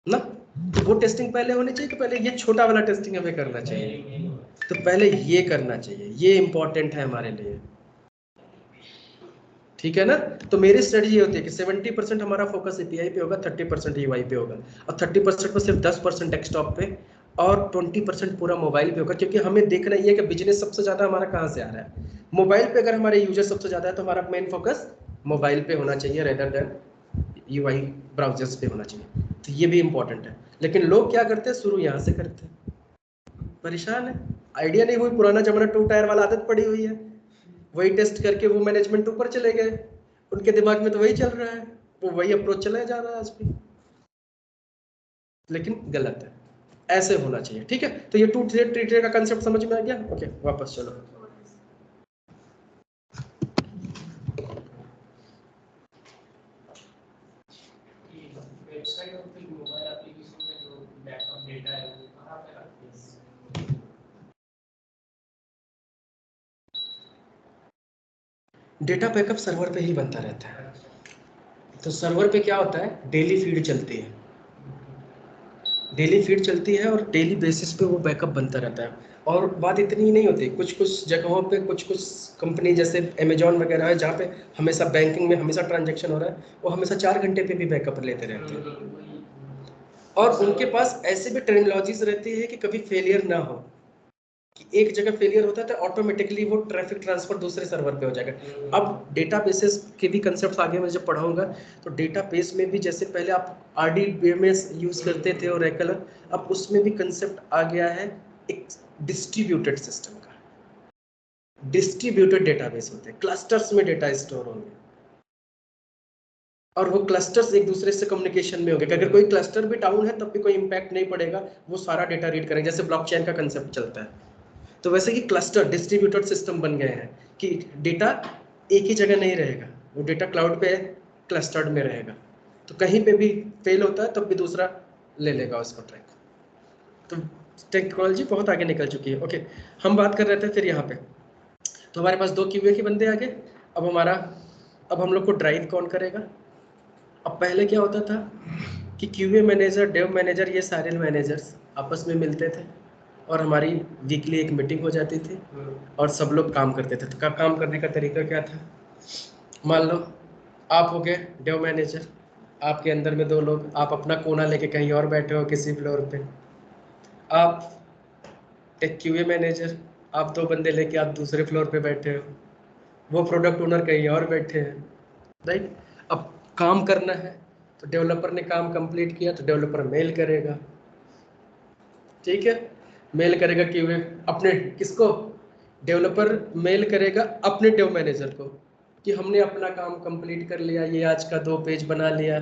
ना, तो वो टेस्टिंग पहले होनी चाहिए। तो पहले ये छोटा वाला टेस्टिंग हमें करना चाहिए, तो पहले ये करना चाहिए, ये इंपॉर्टेंट है हमारे लिए, ठीक है ना? तो मेरी स्ट्रेटजी ये होती है कि 70% हमारा फोकस एपीआई पे होगा, 30% यूआई पे होगा, और 30% में सिर्फ 10% डेस्कटॉप पे और 20% पूरा मोबाइल पे होगा, क्योंकि हमें देखना ये है कि बिजनेस सबसे ज़्यादा हमारा कहाँ से आ रहा है। मोबाइल पे अगर हमारे यूजर सबसे ज़्यादा है तो हमारा मेन फोकस मोबाइल पे होना चाहिए रेदर देन यूआई ब्राउजर्स पे होना चाहिए। तो ये भी इंपॉर्टेंट है। लेकिन लोग क्या करते हैं, शुरू यहाँ से करते हैं, परेशान है, आइडिया नहीं, हुई पुराना जमाना 2 टायर वाला आदत पड़ी हुई है, वही टेस्ट करके वो मैनेजमेंट ऊपर चले गए, उनके दिमाग में तो वही चल रहा है, वो वही अप्रोच चला जा रहा है आज भी, लेकिन गलत है, ऐसे होना चाहिए, ठीक है? तो ये 2 ट्री का कंसेप्ट समझ में आ गया? ओके, वापस चलो। वेबसाइट और फिर मोबाइल एप्लीकेशन में जो बैकअप डेटा है वो कहाँ पे रखते हैं? डेटा बैकअप सर्वर पे ही बनता रहता है। तो सर्वर पे क्या होता है, डेली फीड चलती है, डेली फीड चलती है और डेली बेसिस पे वो बैकअप बनता रहता है। और बात इतनी ही नहीं होती, कुछ कुछ जगहों पे कुछ कुछ कंपनी जैसे अमेजॉन वगैरह है, जहाँ पे हमेशा बैंकिंग में हमेशा ट्रांजैक्शन हो रहा है, वो हमेशा 4 घंटे पे भी बैकअप लेते रहते हैं। और उनके पास ऐसे भी टेक्नोलॉजीज रहती है कि कभी फेलियर ना हो, कि एक जगह फेलियर होता है तो ऑटोमेटिकली वो ट्रैफिक ट्रांसफर दूसरे सर्वर पे हो जाएगा। अब डेटाबेसेस के भी कंसेप्ट आगे मैं जब पढ़ाऊंगा, तो डेटाबेस में भी जैसे पहले आप RDBMS यूज करते थे ओरेकल, अब उसमें भी कंसेप्ट आ गया है एक डिस्ट्रीब्यूटेड सिस्टम का। डिस्ट्रीब्यूटेड डेटाबेस होते हैं, क्लस्टर्स में डेटा स्टोर होंगे और वो क्लस्टर्स एक दूसरे से कम्युनिकेशन में होंगे। अगर कोई क्लस्टर भी डाउन है तब भी कोई इंपैक्ट नहीं पड़ेगा, वो सारा डेटा रीड करेंगे, जैसे ब्लॉकचेन का कंसेप्ट चलता है। तो वैसे ही क्लस्टर डिस्ट्रीब्यूटेड सिस्टम बन गए हैं कि डेटा एक ही जगह नहीं रहेगा, वो डेटा क्लाउड पे क्लस्टर्ड में रहेगा, तो कहीं पे भी फेल होता है तब भी दूसरा ले लेगा उसको ट्रैक। तो टेक्नोलॉजी बहुत आगे निकल चुकी है। ओके, हम बात कर रहे थे फिर यहाँ पे, तो हमारे पास 2 QA के बंदे आ गए। अब हम लोग को ड्राइव कौन करेगा? अब पहले क्या होता था कि QA मैनेजर, डेव मैनेजर, ये सारे मैनेजर्स आपस में मिलते थे और हमारी वीकली एक मीटिंग हो जाती थी और सब लोग काम करते थे। तो काम करने का तरीका क्या था, मान लो आप हो गए डेव मैनेजर, आपके अंदर में 2 लोग, आप अपना कोना लेके कहीं और बैठे हो किसी फ्लोर पे, आप एक QA मैनेजर, आप 2 बंदे लेके आप दूसरे फ्लोर पे बैठे हो, वो प्रोडक्ट ओनर कहीं और बैठे हैं, राइट? अब काम करना है तो डेवलपर ने काम कंप्लीट किया तो डेवलपर मेल करेगा, ठीक है? मेल करेगा कि वे अपने किसको, डेवलपर मेल करेगा अपने डेव मैनेजर को कि हमने अपना काम कंप्लीट कर लिया, ये आज का 2 पेज बना लिया,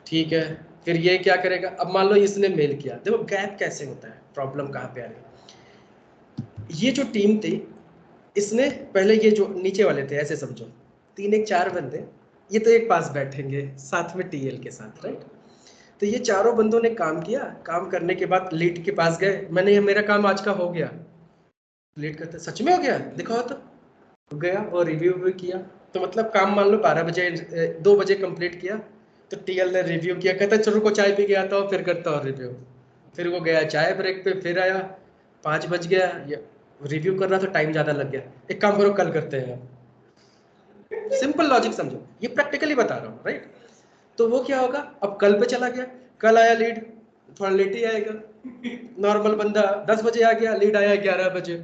ठीक है? फिर ये क्या करेगा, अब मान लो इसने मेल किया, देखो गैप कैसे होता है, प्रॉब्लम कहाँ पे आ रही है। ये जो टीम थी इसने पहले ये जो नीचे वाले थे ऐसे समझो, 3 एक 4 बंदे, ये तो एक पास बैठेंगे साथ में टीएल के साथ, राइट। तो ये चारों बंदों ने काम किया, काम करने के बाद लीड के पास गए, मैंने ये मेरा काम आज का हो गया, लीड कहते सच में हो गया दिखाओ, तो गया वो रिव्यू भी किया, तो मतलब काम मान लो 12 बजे 2 बजे कंप्लीट किया, तो टीएल ने रिव्यू किया, कहता चलो को चाय पी के आता हूँ फिर करता हूँ रिव्यू, फिर वो गया चाय ब्रेक पे, फिर आया 5 बज गया, रिव्यू कर रहा था, टाइम ज्यादा लग गया, एक काम करो कल करते हैं। सिंपल लॉजिक समझो, ये प्रैक्टिकली बता रहा हूँ, राइट। तो वो क्या होगा, अब कल पे चला गया, कल आया लीड, थोड़ा लेट ही आएगा, नॉर्मल बंदा 10 बजे आ गया, लीड आया 11 बजे,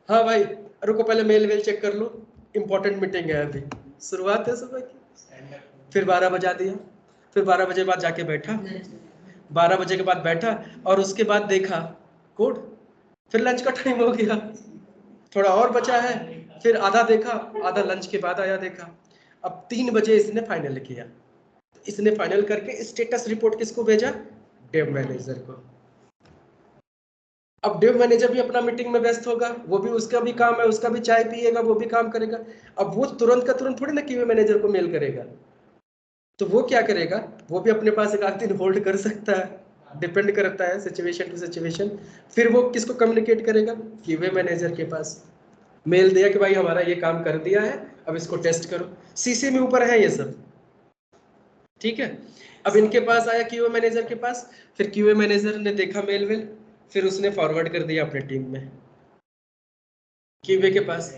हाँ भाई रुको पहले मेल वेल चेक कर लो, इंपॉर्टेंट मीटिंग है अभी, शुरुआत है सुबह की। फिर 12 बजा दिया, फिर 12 बजे बाद जाके बैठा, 12 बजे के बाद बैठा और उसके बाद देखा कोड, फिर लंच का टाइम हो गया, थोड़ा और बचा है, फिर आधा देखा, आधा लंच के बाद आया देखा, अब 3 बजे इसने फाइनल किया, इसने फाइनल करके स्टेटस रिपोर्ट किसको भेजा, डेव मैनेजर को। अब डेव मैनेजर भी अपना मीटिंग में व्यस्त होगा, वो भी उसका भी काम है, उसका भी चाय पिएगा, वो भी काम करेगा, अब वो तुरंत का तुरंत थोड़ी ना क्यूए मैनेजर को मेल करेगा, तो वो क्या करेगा, वो भी अपने पास एक आध दिन होल्ड कर सकता है, डिपेंड करता है सिचुएशन टू सिचुएशन, फिर वो किसको कम्युनिकेट करेगा, क्यूए मैनेजर के पास मेल दिया कि भाई हमारा ये काम कर दिया है, अब इसको टेस्ट करो, सीसी में ऊपर है ये सब, ठीक है। अब इनके पास आया क्यूए मैनेजर के पास, फिर क्यूए मैनेजर ने देखा मेल वेल, फिर उसने फॉरवर्ड कर दिया अपने टीम में क्यूए के पास,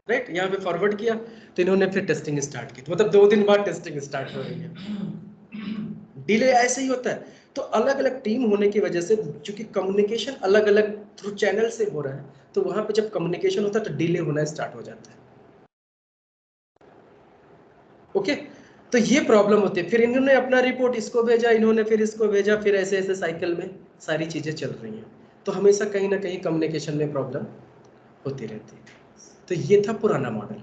राइट, यहाँ पे फॉरवर्ड किया, तो इन्होंने फिर टेस्टिंग स्टार्ट की, तो मतलब 2 दिन बाद टेस्टिंग स्टार्ट हो रही है। डिले ऐसे ही होता है, तो अलग अलग टीम होने की वजह से चूंकि कम्युनिकेशन अलग अलग थ्रू चैनल से हो रहा है, तो वहां पे जब कम्युनिकेशन होता है तो डिले होना स्टार्ट हो जाता है। ओके, तो ये प्रॉब्लम होती है, फिर इन्होंने अपना रिपोर्ट इसको भेजा, इन्होंने फिर इसको भेजा, फिर ऐसे ऐसे साइकिल में सारी चीजें चल रही हैं, तो हमेशा कहीं ना कहीं कम्युनिकेशन में प्रॉब्लम होती रहती है। तो ये था पुराना मॉडल।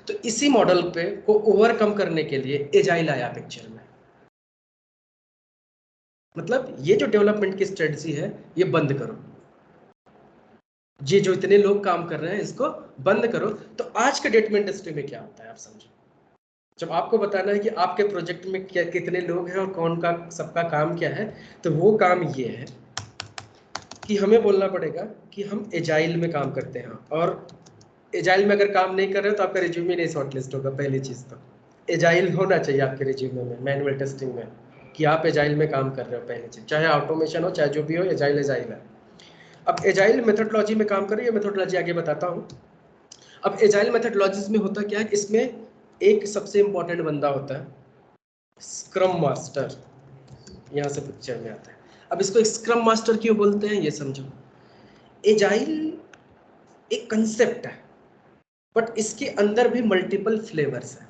तो इसी मॉडल पे को ओवरकम करने के लिए एजाइल आया पिक्चर में, मतलब ये जो डेवलपमेंट की स्ट्रेटजी है ये बंद करो, ये जो इतने लोग काम कर रहे हैं इसको बंद करो। तो आज के डेट में इंडस्ट्री में क्या होता है आप समझो, जब आपको बताना है कि आपके प्रोजेक्ट में क्या कितने लोग हैं और कौन का सबका काम क्या है, तो वो काम ये है कि हमें बोलना पड़ेगा कि हम एजाइल में काम करते हैं, और एजाइल में अगर काम नहीं कर रहे हो तो आपका रिज्यूमे नहीं शॉर्टलिस्ट होगा। पहली चीज तो एजाइल होना चाहिए आपके रिज्यूमे में, मैनुअल टेस्टिंग में, कि आप एजाइल में काम कर रहे हो। पहली चीज, चाहे ऑटोमेशन हो चाहे जो भी हो, एजाइल एजाइल है। अब एजाइल मेथोडोलॉजी में काम कर रही है, मेथोडोलॉजी आगे बताता हूँ। अब एजाइल मेथोडोलॉजीज में होता क्या है, इसमें एक सबसे इंपॉर्टेंट बंदा होता है स्क्रम मास्टर, यहाँ से पिक्चर में आता है। अब इसको स्क्रम मास्टर क्यों बोलते हैं ये समझो। एजाइल एक कंसेप्ट है, बट इसके अंदर भी मल्टीपल फ्लेवर्स है।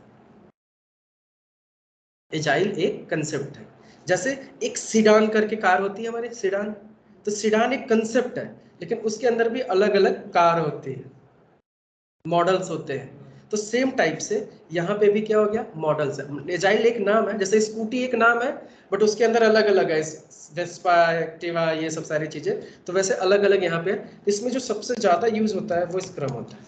एजाइल एक कंसेप्ट है, जैसे एक सिडान करके कार होती है हमारी सिडान, तो सिडान एक कंसेप्ट है, लेकिन उसके अंदर भी अलग अलग कार होती है, मॉडल्स होते हैं। तो सेम टाइप से यहाँ पे भी क्या हो गया, मॉडल्स है। एजाइल एक नाम है, जैसे स्कूटी एक नाम है, बट उसके अंदर अलग अलग है, वेस्पा, एक्टिवा, ये सब सारी चीजें, तो वैसे अलग अलग यहाँ पे। इसमें जो सबसे ज्यादा यूज होता है वो स्क्रम होता है,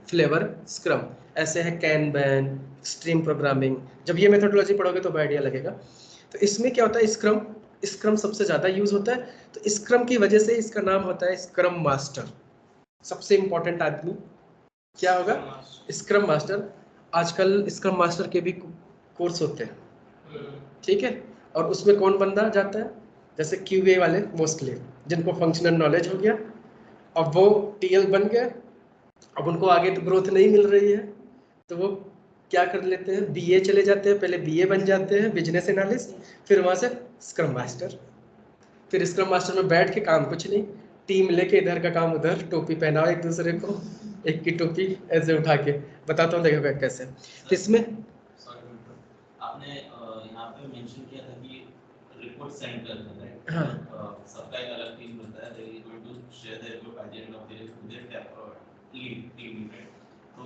फ्लेवर स्क्रम। ऐसे है कैनबैन, एक्सट्रीम प्रोग्रामिंग, जब ये मेथोडोलॉजी पढ़ोगे तो आइडिया लगेगा। तो इसमें क्या होता है, स्क्रम, स्क्रम सबसे ज्यादा यूज होता है, तो स्क्रम की वजह से इसका नाम होता है स्क्रम मास्टर। सबसे इंपॉर्टेंट आदमी क्या होगा, स्क्रम मास्टर। आजकल स्क्रम मास्टर के भी कोर्स होते हैं, ठीक है, और उसमें कौन बंदा जाता है, जैसे क्यूए वाले मोस्टली, जिनको फंक्शनल नॉलेज हो गया, अब वो टीएल बन गए, अब उनको आगे तो ग्रोथ नहीं मिल रही है, तो वो क्या कर लेते हैं, बीए चले जाते हैं, पहले बीए बन जाते हैं बिजनेस एनालिस्ट, फिर वहां से स्क्रम मास्टर, फिर स्क्रम मास्टर में बैठ के काम कुछ नहीं, टीम लेके इधर का काम उधर, टोपी पहनाओ एक दूसरे को, एक की टोपी ऐसे उठा के बताता हूँ, देखो कैसे। तो इसमें आपने यहाँ पे मेंशन किया था कि रिपोर्ट सेंड करना है, हाँ, सबका एक अलग टीम होता है, they is going to share the report by the end of the lead team. तो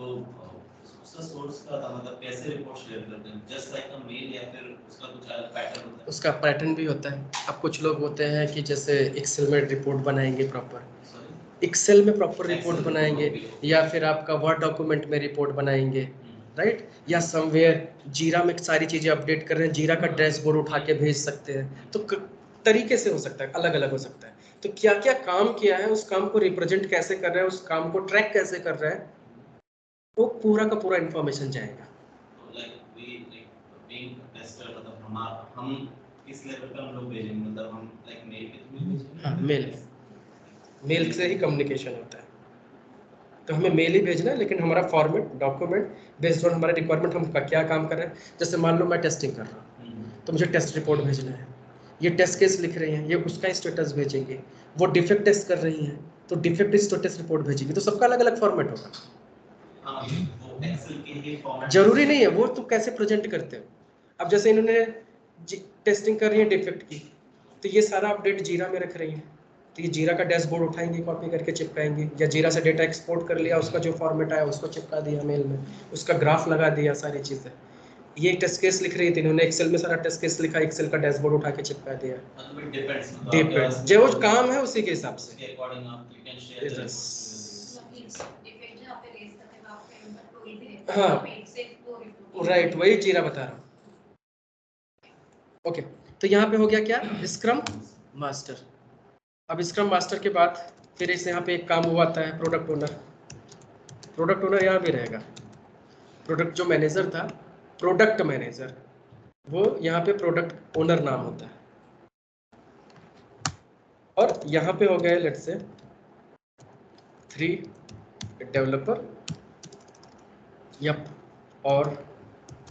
उसका सोर्स का था, मतलब कैसे रिपोर्ट शेयर करते हैं, जस्ट लाइक अ मेल, या फिर उसका कुछ अलग पैटर्न होता है? उसका पैटर्न भी होता है। अब कुछ लोग होते हैं कि जैसे एक्सेल में रिपोर्ट बनाएंगे प्रॉपर, एक्सेल में प्रॉपर रिपोर्ट बनाएंगे, या फिर आपका वर्ड डॉक्यूमेंट में रिपोर्ट बनाएंगे, राइट, या समवेयर जीरा में सारी चीज़ें अपडेट कर रहे हैं, जीरा का डैशबोर्ड उठा के भेज सकते हैं। तो तरीके से हो सकता है, अलग अलग हो सकता है। तो क्या क्या काम किया है, उस काम को रिप्रेजेंट कैसे कर रहे हैं, उस काम को ट्रैक कैसे कर रहे हैं, वो पूरा का पूरा इंफॉर्मेशन जाएगा। हम किस लेवल पे हम लोग भेजेंगे, मतलब हम लाइक मेल के थ्रू भेजेंगे? हाँ, मेल से ही कम्युनिकेशन होता है, तो हमें मेल ही भेजना है, लेकिन हमारा फॉर्मेट डॉक्यूमेंट बेस्ड ऑन हमारा रिक्वायरमेंट, हम क्या काम कर रहे हैं। जैसे मान लो मैं टेस्टिंग कर रहा हूँ, तो मुझे टेस्ट रिपोर्ट भेजना है, ये टेस्ट केस लिख रही हैं, ये उसका स्टेटस भेजेंगे, वो डिफेक्ट टेस्ट कर रही हैं तो डिफेक्ट स्टेटस रिपोर्ट भेजेंगी, तो सबका अलग अलग फॉर्मेट होगा। वो एक्सेल के ही फॉर्मेट जरूरी नहीं है, वो तुम कैसे प्रेजेंट करते हो। अब जैसे इन्होंने टेस्टिंग कर रही है डिफेक्ट की, तो ये सारा अपडेट जीरा में रख रही है, तो ये जीरा का डैशबोर्ड उठाएंगे, कॉपी करके चिपकाएंगे, या जीरा से डेटा एक्सपोर्ट कर लिया, उसका जो फॉर्मेट आया उसको चिपका दिया मेल में, उसका ग्राफ लगा दिया, सारी चीज़ें। ये टेस्ट केस लिख रही थी, इन्होंने एक्सेल में सारा टेस्ट केस लिखा, एक्सेल का डैशबोर्ड उठा के चिपका दिया। मतलब डिपेंड्स, डिपेंड्स, जो काम है उसी के हिसाब से। उसके अकॉर्डिंग आप यू कैन शेयर द हाँ, राइट, वही जीरा बता रहा हूँ। ओके, तो यहाँ पे हो गया क्या, स्क्रम मास्टर। अब स्क्रम मास्टर के बाद फिर इस यहाँ पे एक काम हुआ आता है प्रोडक्ट ओनर। प्रोडक्ट ओनर यहाँ भी रहेगा। प्रोडक्ट जो मैनेजर था, प्रोडक्ट मैनेजर, वो यहाँ पे प्रोडक्ट ओनर नाम होता है। और यहाँ पे हो गए लेट्स से 3 डेवलपर, यप, और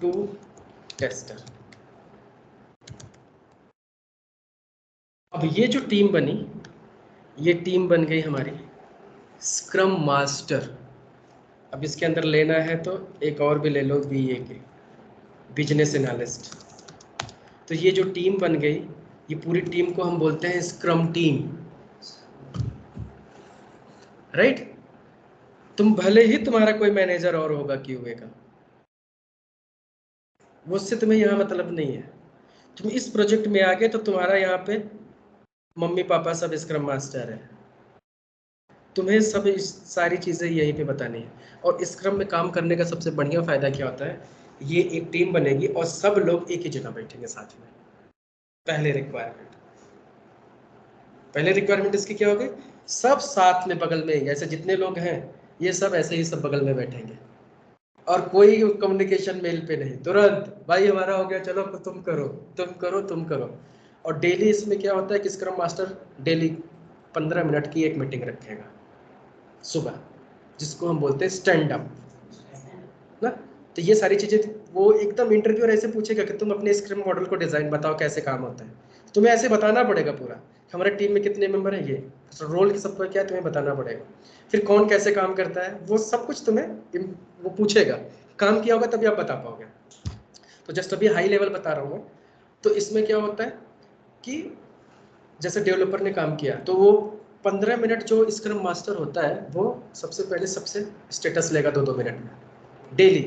2 टेस्टर। अब ये जो टीम बनी, ये टीम बन गई हमारी स्क्रम मास्टर। अब इसके अंदर लेना है तो एक और भी ले लो, BA के, बिजनेस एनालिस्ट। तो ये जो टीम बन गई, ये पूरी टीम को हम बोलते हैं स्क्रम टीम, राइट। तुम भले ही तुम्हारा कोई मैनेजर और होगा QA का, वो उससे तुम्हें यहाँ मतलब नहीं है। तुम इस प्रोजेक्ट में आ गए तो तुम्हारा यहाँ पे मम्मी पापा सब स्क्रम मास्टर है, तुम्हें सब सारी चीज़ें यहीं पे बतानी है। और स्क्रम में काम करने का सबसे बढ़िया फ़ायदा क्या होता है, ये एक टीम बनेगी और सब लोग एक ही जगह बैठेंगे साथ में। पहले रिक्वायरमेंट इसकी क्या होगी, सब साथ में बगल में, ऐसे जितने लोग हैं ये सब ऐसे ही सब बगल में बैठेंगे, और कोई कम्युनिकेशन मेल पे नहीं, तुरंत भाई हमारा हो गया, चलो तुम करो तुम करो तुम करो। और डेली इसमें क्या होता है कि स्क्रम मास्टर डेली 15 मिनट की एक मीटिंग रखेगा सुबह, जिसको हम बोलते हैं स्टैंड अप ना। तो ये सारी चीज़ें वो एकदम इंटरव्यूअर ऐसे पूछेगा कि तुम अपने स्क्रम मॉडल को डिज़ाइन बताओ, कैसे काम होता है। तुम्हें ऐसे बताना पड़ेगा पूरा, हमारे टीम में कितने मेंबर हैं, ये रोल की सबको क्या है, तुम्हें बताना पड़ेगा। फिर कौन कैसे काम करता है, वो सब कुछ तुम्हें वो पूछेगा, काम किया होगा तभी आप बता पाओगे। तो जस्ट अभी हाई लेवल बता रहा हूँ। तो इसमें क्या होता है कि जैसे डेवलपर ने काम किया, तो वो 15 मिनट जो स्क्रम मास्टर होता है, वो सबसे पहले सबसे स्टेटस लेगा 2-2 मिनट में डेली।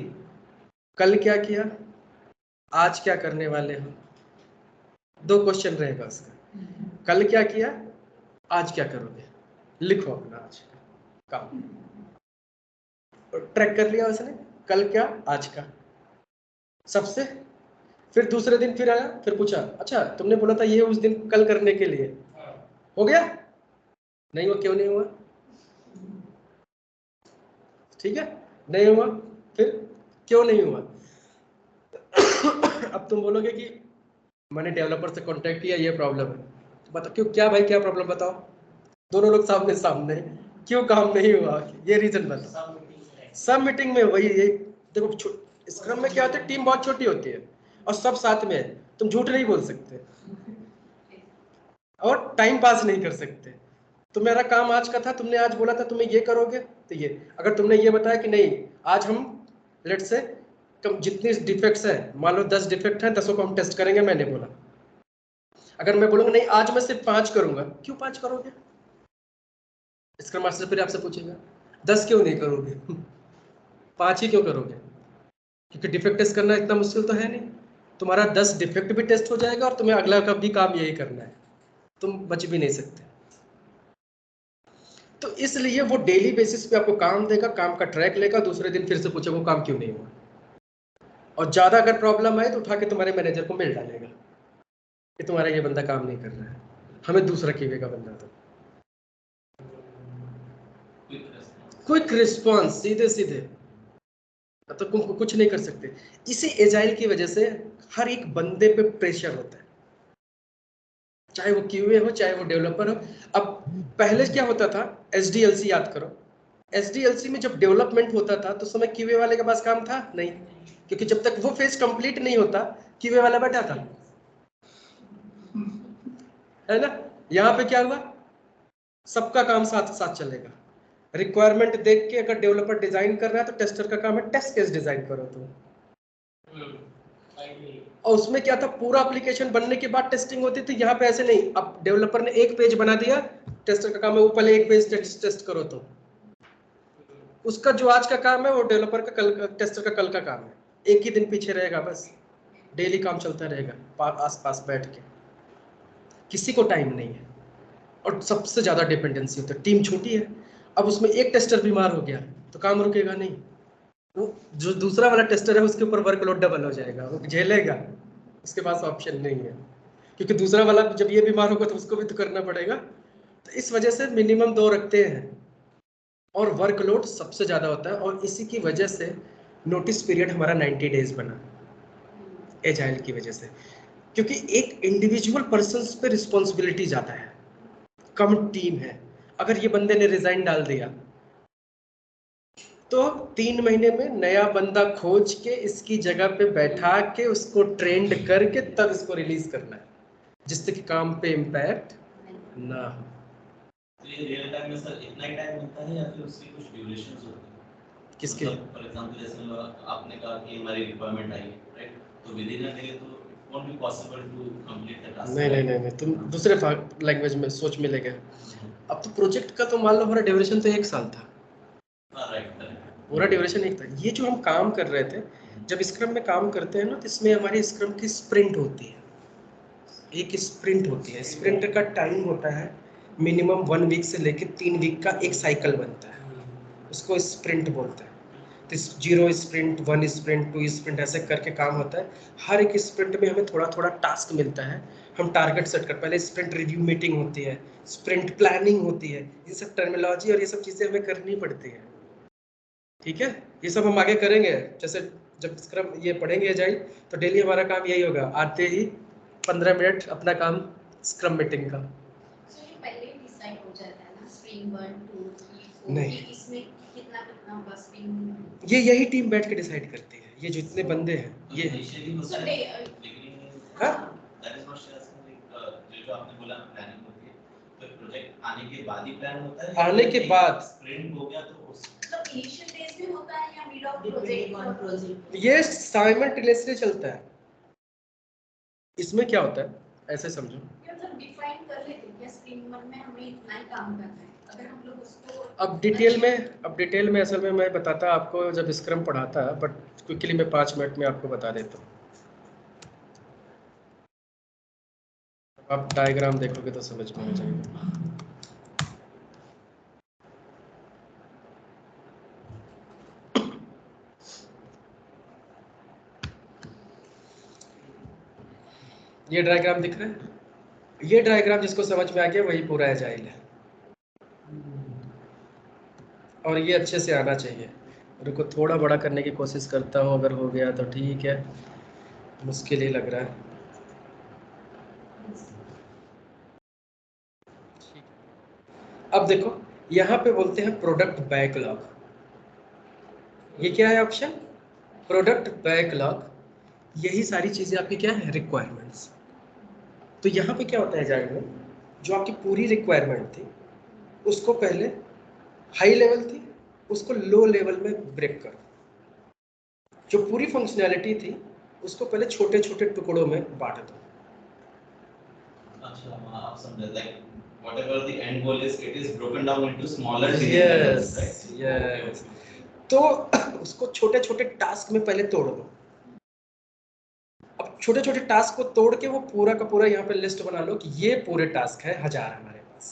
कल क्या किया, आज क्या करने वाले हो, 2 क्वेश्चन रहेगा उसका। कल क्या किया, आज क्या करोगे, लिखो अपना आज का काम, ट्रैक कर लिया उसने, कल क्या आज का सबसे। फिर दूसरे दिन फिर आया, फिर पूछा, अच्छा तुमने बोला था ये उस दिन कल करने के लिए, हो गया नहीं हुआ, क्यों नहीं हुआ, ठीक है नहीं हुआ, फिर क्यों नहीं हुआ। अब तुम बोलोगे कि मैंने डेवलपर से कांटेक्ट किया, ये प्रॉब्लम है, बताओ क्यों, क्या भाई क्या प्रॉब्लम बताओ। दोनों लोग सामने सामने, क्यों काम नहीं हुआ, ये रीजन बताओ। सब मीटिंग में वही, ये देखो स्क्रम में क्या होता है, टीम बहुत छोटी होती है और सब साथ में है, तुम झूठ नहीं बोल सकते और टाइम पास नहीं कर सकते। तो मेरा काम आज का था, तुमने आज बोला था तुम्हें ये करोगे, तो ये अगर तुमने ये बताया कि नहीं आज हम लेट से जितने डिफेक्ट्स हैं, मान लो 10 डिफेक्ट हैं, 10 को हम टेस्ट करेंगे, मैंने बोला। अगर मैं बोलूंगा नहीं आज मैं सिर्फ 5 करूंगा, क्यों 5 करोगे, स्क्रम मास्टर फिर आपसे पूछेगा 10 क्यों नहीं करोगे, 5 ही क्यों करोगे, क्योंकि डिफेक्ट टेस्ट करना इतना मुश्किल तो है नहीं। तुम्हारा 10 डिफेक्ट भी टेस्ट हो जाएगा और तुम्हें अगला का भी काम यही करना है, तुम बच भी नहीं सकते। तो इसलिए वो डेली बेसिस पे आपको काम देगा, काम का ट्रैक लेगा, दूसरे दिन फिर से पूछेगा वो काम क्यों नहीं हुआ, और ज्यादा अगर प्रॉब्लम आए तो उठा के तुम्हारे मैनेजर को मेल डालेगा कि तुम्हारा ये बंदा काम नहीं कर रहा है, हमें दूसरा क्यूए का बंदा दो। क्विक रिस्पॉन्स, सीधे सीधे, तो तुम कुछ नहीं कर सकते। इसी एजाइल की वजह से हर एक बंदे पे प्रेशर होता है, चाहे वो क्यूए हो चाहे वो डेवलपर हो। अब पहले क्या होता था, एसडीएलसी याद करो, एसडीएलसी में जब डेवलपमेंट होता था तो समय क्यूए वाले के पास काम था नहीं, क्योंकि जब तक वो फेज कंप्लीट नहीं होता क्यूए वाला बैठा था, है ना। यहाँ पे क्या हुआ, सबका काम साथ साथ चलेगा। रिक्वायरमेंट देख के अगर डेवलपर डिजाइन कर रहा है तो टेस्टर का काम है टेस्ट केस डिजाइन करो तुम। और उसमें क्या था, पूरा एप्लीकेशन बनने के बाद टेस्टिंग होती थी, यहाँ पे ऐसे नहीं। अब डेवलपर ने एक पेज बना दिया, टेस्टर का काम है वो पहले एक पेज टेस्ट करो। तो उसका जो आज का काम है वो डेवलपर का कल, टेस्टर का कल का काम है, एक ही दिन पीछे रहेगा, बस डेली काम चलता रहेगा आस पास बैठ के, किसी को टाइम नहीं है। और सबसे ज्यादा डिपेंडेंसी होता है, टीम छोटी है, अब उसमें एक टेस्टर बीमार हो गया तो काम रुकेगा नहीं, वो जो दूसरा वाला टेस्टर है उसके ऊपर वर्कलोड डबल हो जाएगा, वो झेलेगा, उसके पास ऑप्शन नहीं है, क्योंकि दूसरा वाला जब ये बीमार होगा तो उसको भी तो करना पड़ेगा। तो इस वजह से मिनिमम 2 रखते हैं, और वर्कलोड सबसे ज्यादा होता है, और इसी की वजह से नोटिस पीरियड हमारा 90 डेज बना एजाइल की वजह से, क्योंकि एक इंडिविजुअल पर्सन पे रिस्पॉन्सिबिलिटी ज्यादा है, कम टीम है। अगर ये बंदे ने रिजाइन डाल दिया तो 3 महीने में नया बंदा खोज के इसकी जगह पे बैठा के उसको ट्रेंड करके तब इसको रिलीज करना है, जिससे कि काम पे इम्पैक्ट ना हो। तो ये रियल टाइम में सर इतना ही टाइम मिलता है या फिर उसकी कुछ ड्यूरेशंस होती है? किसके? फॉर एग्जांपल जैसे आपने कहा कि हमारी रिक्वायरमेंट आई, राइट, तो विद इन अ डे तो it won't be possible to complete the task. नहीं, तुम दूसरे लैंग्वेज में सोच में ले गए। अब तो प्रोजेक्ट का तो मान लो हमारा ड्यूरेशन तो 1 साल था, राइट, पूरा ड्यूरेशन एक था। ये जो हम काम कर रहे थे, जब स्क्रम में काम करते हैं ना, तो इसमें हमारी स्क्रम की स्प्रिंट होती है, एक स्प्रिंट होती है। स्प्रिंट का टाइम होता है मिनिमम 1 वीक से लेकर 3 वीक का एक साइकिल बनता है, उसको स्प्रिंट बोलते हैं। तो 0 स्प्रिंट, 1 स्प्रिंट, 2 स्प्रिंट, ऐसे करके काम होता है। हर एक स्प्रिंट में हमें थोड़ा थोड़ा टास्क मिलता है, हम टारगेट सेट कर, पहले स्प्रिंट रिव्यू मीटिंग होती है, स्प्रिंट प्लानिंग होती है, ये सब टर्मिनोलॉजी और ये सब चीज़ें हमें करनी पड़ती है, ठीक है। ये सब हम आगे करेंगे, जैसे जब स्क्रम ये पढ़ेंगे एजाइल, तो डेली हमारा काम यही होगा, आते ही 15 मिनट अपना काम स्क्रम मीटिंग का। So, ये पहले डिसाइड हो जाता है ना, स्प्रिंग 1 2 3 4 नहीं, कि इसमें कितना कितना होगा स्प्रिंग। ये यही टीम बैठ के डिसाइड करती है, ये जितने बंदे हैं ये। इनिशियली तो So, सर they- बिगिनिंग हाँ, दैट इज नॉट शेयर, जो आपने बोला प्लानिंग होती है, तो प्रोजेक्ट आने के बाद ही प्लान होता है, आने के बाद स्प्रिंट हो गया तो उस मतलब इनिशियल डेज में होता है या मिड ऑफ प्रोजेक्ट? ये साइमल्टेनियसली चलता है। इसमें क्या होता है, ऐसे समझो, ये मतलब डिफाइन कर लेते हैं क्या स्प्रिंग 1 में हमें इतना ही काम करना है, अगर हम लोग उसको अब डिटेल में असल में मैं बताता आपको जब स्क्रम पढ़ाता, बट क्विकली मैं 5 मिनट में आपको बता देता हूँ। आप डायग्राम देखोगे तो समझ में आ जाएगा। ये डायग्राम दिख रहा है, ये डायग्राम जिसको समझ में आ गया वही पूरा एजाइल है, और ये अच्छे से आना चाहिए। रुको थोड़ा बड़ा करने की कोशिश करता हूँ, अगर हो गया तो ठीक है, मुश्किल ही लग रहा है। अब देखो यहाँ पे बोलते हैं प्रोडक्ट बैकलॉग, ये क्या है ऑप्शन, प्रोडक्ट बैकलॉग। यही सारी चीजें आपकी क्या है, रिक्वायरमेंट्स। तो यहाँ पे क्या होता है एजाइल में, जो आपकी पूरी रिक्वायरमेंट थी उसको पहले हाई लेवल थी, उसको लो लेवल में ब्रेक करो। जो पूरी फंक्शनैलिटी थी उसको पहले छोटे छोटे टुकड़ों में बांट दो। अच्छा, आप समझे, like whatever the end goal is, it is broken down into smaller Yes, right? yes. तो उसको छोटे छोटे टास्क में पहले तोड़ दो। अब छोटे छोटे टास्क को तोड़ के वो पूरा का पूरा यहाँ पे लिस्ट बना लो कि ये पूरे टास्क है 1000 हमारे पास।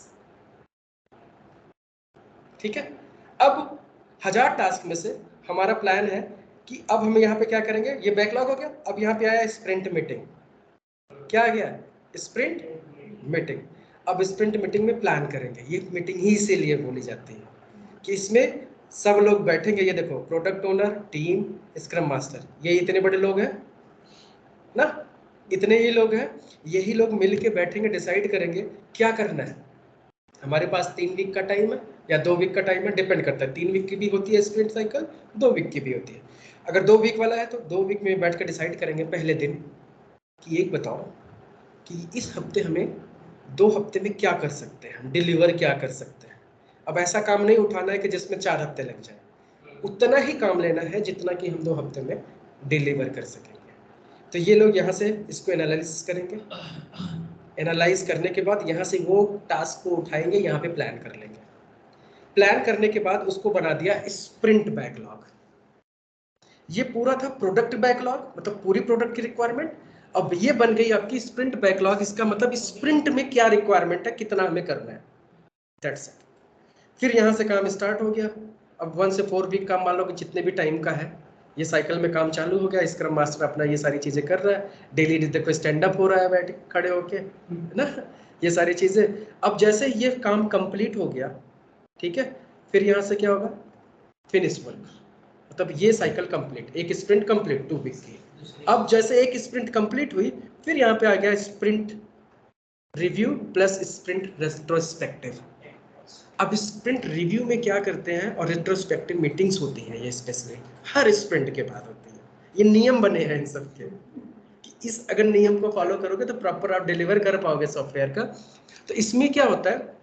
ठीक है। अब 1000 टास्क में से हमारा प्लान है कि अब हम यहाँ पे क्या करेंगे, ये बैकलॉग हो गया, अब यहाँ पे आया स्प्रिंट मीटिंग। क्या आ गया? Sprint meeting. अब स्प्रिंट मीटिंग में प्लान करेंगे, ये मीटिंग ही इसीलिए बोली जाती है कि इसमें सब लोग बैठेंगे। ये देखो, product owner, team, scrum master, ये इतने बड़े लोग हैं ना, इतने ही लोग हैं, यही लोग मिल के बैठेंगे, डिसाइड करेंगे क्या करना है। हमारे पास 3 वीक का टाइम है या 2 वीक का टाइम है, डिपेंड करता है। 3 वीक की भी होती है स्प्रिंट साइकिल, 2 वीक की भी होती है। अगर 2 वीक वाला है तो 2 वीक में बैठ कर डिसाइड करेंगे पहले दिन कि एक बताओ कि इस हफ्ते हमें 2 हफ्ते में क्या कर सकते हैं, डिलीवर क्या कर सकते हैं। अब ऐसा काम नहीं उठाना है कि जिसमें 4 हफ्ते लग जाए, उतना ही काम लेना है जितना कि हम 2 हफ्ते में डिलीवर कर सकेंगे। तो ये लोग यहाँ से इसको एनालिसिस करेंगे, एनालाइज करने के बाद यहाँ से वो टास्क को उठाएंगे, यहाँ पे प्लान कर लेंगे। प्लान करने के बाद उसको बना दिया स्प्रिंट बैकलॉग। ये पूरा था प्रोडक्ट बैकलॉग, मतलब पूरी प्रोडक्ट की रिक्वायरमेंट। अब ये बन गई आपकी स्प्रिंट बैकलॉग, इसका मतलब स्प्रिंट में क्या रिक्वायरमेंट है, कितना हमें करना है, दैट्स इट। फिर यहाँ से काम स्टार्ट हो गया। अब 1 से 4 वीक काम मान लो कि जितने भी टाइम का है, ये साइकिल में काम चालू हो गया। स्क्रम मास्टर अपना ये सारी चीजें कर रहा है, डेली देखो स्टैंड अप हो रहा है बैठ खड़े होके ना, ये सारी चीजें। अब जैसे ये काम कंप्लीट हो गया, ठीक है, फिर यहाँ से क्या होगा, फिनिश वर्क, मतलब ये साइकिल कंप्लीट, एक स्प्रिंट कंप्लीट 2 वीक की। अब जैसे एक स्प्रिंट कंप्लीट हुई, फिर यहाँ पे आ गया sprint review plus sprint retrospective. अब स्प्रिंट रिव्यू में क्या करते हैं, और रेट्रोस्पेक्टिव मीटिंग्स होती हैं, ये स्पेशली हर स्प्रिंट के बाद होती है। ये नियम बने हैं इन सब के कि इस अगर नियम को फॉलो करोगे तो प्रॉपर आप डिलीवर कर पाओगे सॉफ्टवेयर का। तो इसमें क्या होता है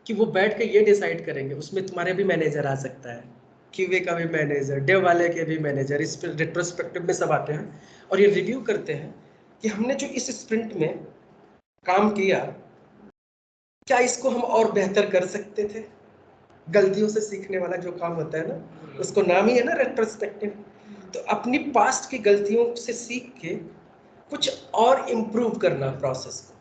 कि वो बैठ के ये डिसाइड करेंगे, उसमें तुम्हारे भी मैनेजर आ सकता है, क्यूए का भी मैनेजर, डेव वाले के भी मैनेजर, इस पर रेट्रोस्पेक्टिव में सब आते हैं और ये रिव्यू करते हैं कि हमने जो इस स्प्रिंट में काम किया, क्या इसको हम और बेहतर कर सकते थे। गलतियों से सीखने वाला जो काम होता है ना, उसको नाम ही है ना रेट्रोस्पेक्टिव। तो अपनी पास्ट की गलतियों से सीख के कुछ और इम्प्रूव करना प्रोसेस को,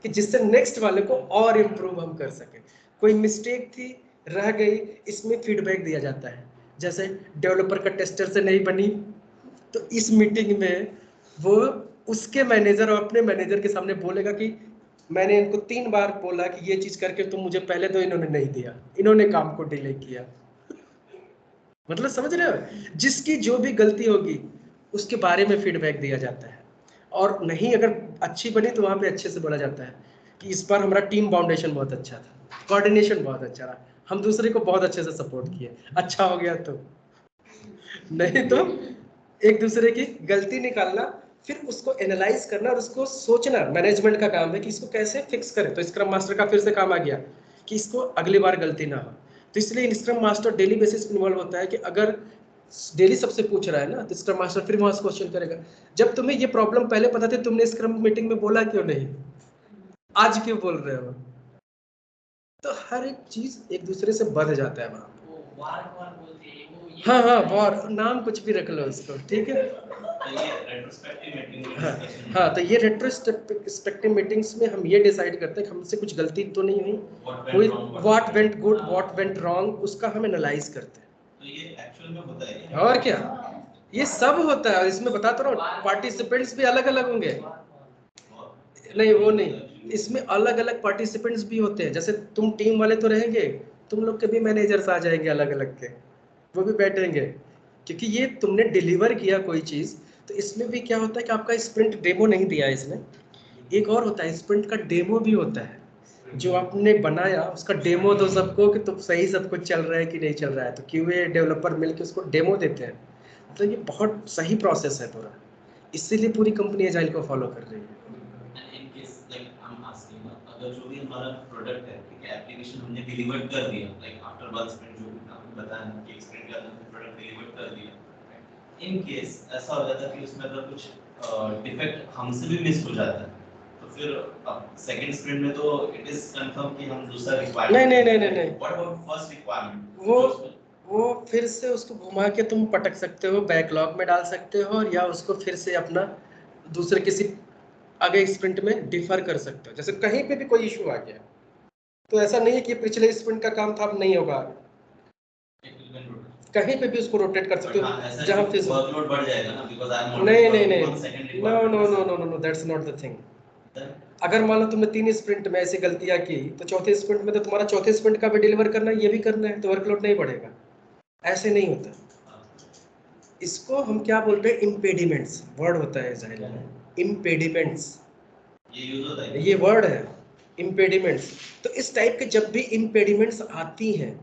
कि जिससे नेक्स्ट वाले को और इम्प्रूव हम कर सके। कोई मिस्टेक थी, रह गई, इसमें फीडबैक दिया जाता है। जैसे डेवलपर का टेस्टर से नहीं बनी, तो इस मीटिंग में वो उसके मैनेजर और अपने मैनेजर के सामने बोलेगा कि मैंने इनको 3 बार बोला कि ये चीज करके तुम मुझे पहले दो, इन्होंने नहीं दिया, इन्होंने काम को डिले किया। मतलब समझ रहे हो, जिसकी जो भी गलती होगी उसके बारे में फीडबैक दिया जाता है। और नहीं अगर अच्छी बनी तो वहां पे अच्छे से बोला जाता है कि इस बार हमारा टीम फाउंडेशन बहुत अच्छा था, कोऑर्डिनेशन बहुत अच्छा रहा, हम दूसरे को बहुत अच्छे से सपोर्ट किए, अच्छा हो गया। तो नहीं तो एक दूसरे की गलती निकालना, फिर उसको एनालाइज करना और उसको सोचना, मैनेजमेंट का काम है कि इसको कैसे फिक्स करें। तो स्क्रम मास्टर का फिर से काम आ गया कि इसको अगली बार गलती ना हो। तो इसलिए स्क्रम मास्टर डेली बेसिस पे इन्वॉल्व होता है कि अगर डेली सबसे पूछ रहा है ना, तो स्क्रम मास्टर फिर वहां से क्वेश्चन करेगा, जब तुम्हें ये प्रॉब्लम पहले पता थी तुमने स्क्रम मीटिंग में बोला क्यों नहीं, आज क्यों बोल रहे हो। तो हर एक चीज एक दूसरे से बढ़ जाता है वहां। हाँ हाँ, वॉर नाम कुछ भी रख लो उसको, ठीक है। हाँ, तो ये रेट्रोस्पेक्टिव मीटिंग्स में हम ये डिसाइड करते हैं कि हमसे कुछ गलती तो नहीं हुई, what went good, what went wrong, उसका हम एनालाइज करते हैं। तो ये एक्चुअल में होता है और क्या, ये सब होता है। इसमें बताता रहा हूँ, पार्टिसिपेंट्स भी अलग अलग होंगे। नहीं वो नहीं, इसमें अलग अलग पार्टिसिपेंट्स भी होते हैं। जैसे तुम टीम वाले तो रहेंगे, तुम लोग के भी मैनेजर्स आ जाएंगे अलग अलग के, वो भी बैठेंगे, क्योंकि ये तुमने डिलीवर किया कोई चीज। तो इसमें भी क्या होता है कि आपका स्प्रिंट डेमो नहीं दिया है इसने, एक और होता है स्प्रिंट का डेमो भी होता है, जो आपने बनाया उसका डेमो दो सबको कि तुम सही सब कुछ चल रहा है कि नहीं चल रहा है। तो क्यूए डेवलपर मिलके उसको डेमो देते हैं। मतलब ये बहुत सही प्रोसेस है पूरा, इसीलिए पूरी कंपनी एजाइल को फॉलो कर रही है। अगर जो भी हमारा प्रोडक्ट है, ठीक है, एप्लीकेशन हमने डिलीवर कर दिया, लाइक आफ्टर 1 स्प्रिंट जो भी आपने बताया कि एक स्प्रिंट के अंदर हमने प्रोडक्ट डिलीवर कर दिया, इन केस ऐसा हो जाता है कि उसमें अगर कुछ डिफेक्ट हमसे भी मिस हो जाता है, तो फिर सेकंड स्प्रिंट में तो इट इज कंफर्म कि हम दूसरा रिक्वायरमेंट नहीं व्हाट अबाउट फर्स्ट रिक्वायरमेंट, वो फिर से उसको घुमा के तुम पटक सकते हो, बैकलॉग में डाल सकते हो, या उसको फिर से अपना दूसरे किसी आगे स्प्रिंट में डिफर कर सकते हो। जैसे कहीं पे भी कोई इशू आ गया, तो ऐसा नहीं है कि पिछले स्प्रिंट का काम था अब नहीं होगा, कहीं पे भी उसको रोटेट कर सकते हो जहां फिजिकल वर्कलोड बढ़ जाएगा ना, बिकॉज़ आई एम नहीं नहीं नहीं, no no no no no, that's not the thing. अगर मान लो तुमने 3 स्प्रिंट में ऐसी गलतियां की तो चौथे स्प्रिंट में तो तुम्हारा चौथे स्प्रिंट का भी डिलीवर करना है, ये भी करना है, तो वर्कलोड नहीं बढ़ेगा। ऐसे नहीं होता, इसको हम क्या बोलते हैं, इम्पेडिमेंट्स वर्ड होता है जाहिर है, इम्पेडिमेंट्स ये यूज होता है, ये वर्ड है इम्पेडिमेंट्स। तो इस टाइप के जब भी इम्पेडिमेंट्स आती हैं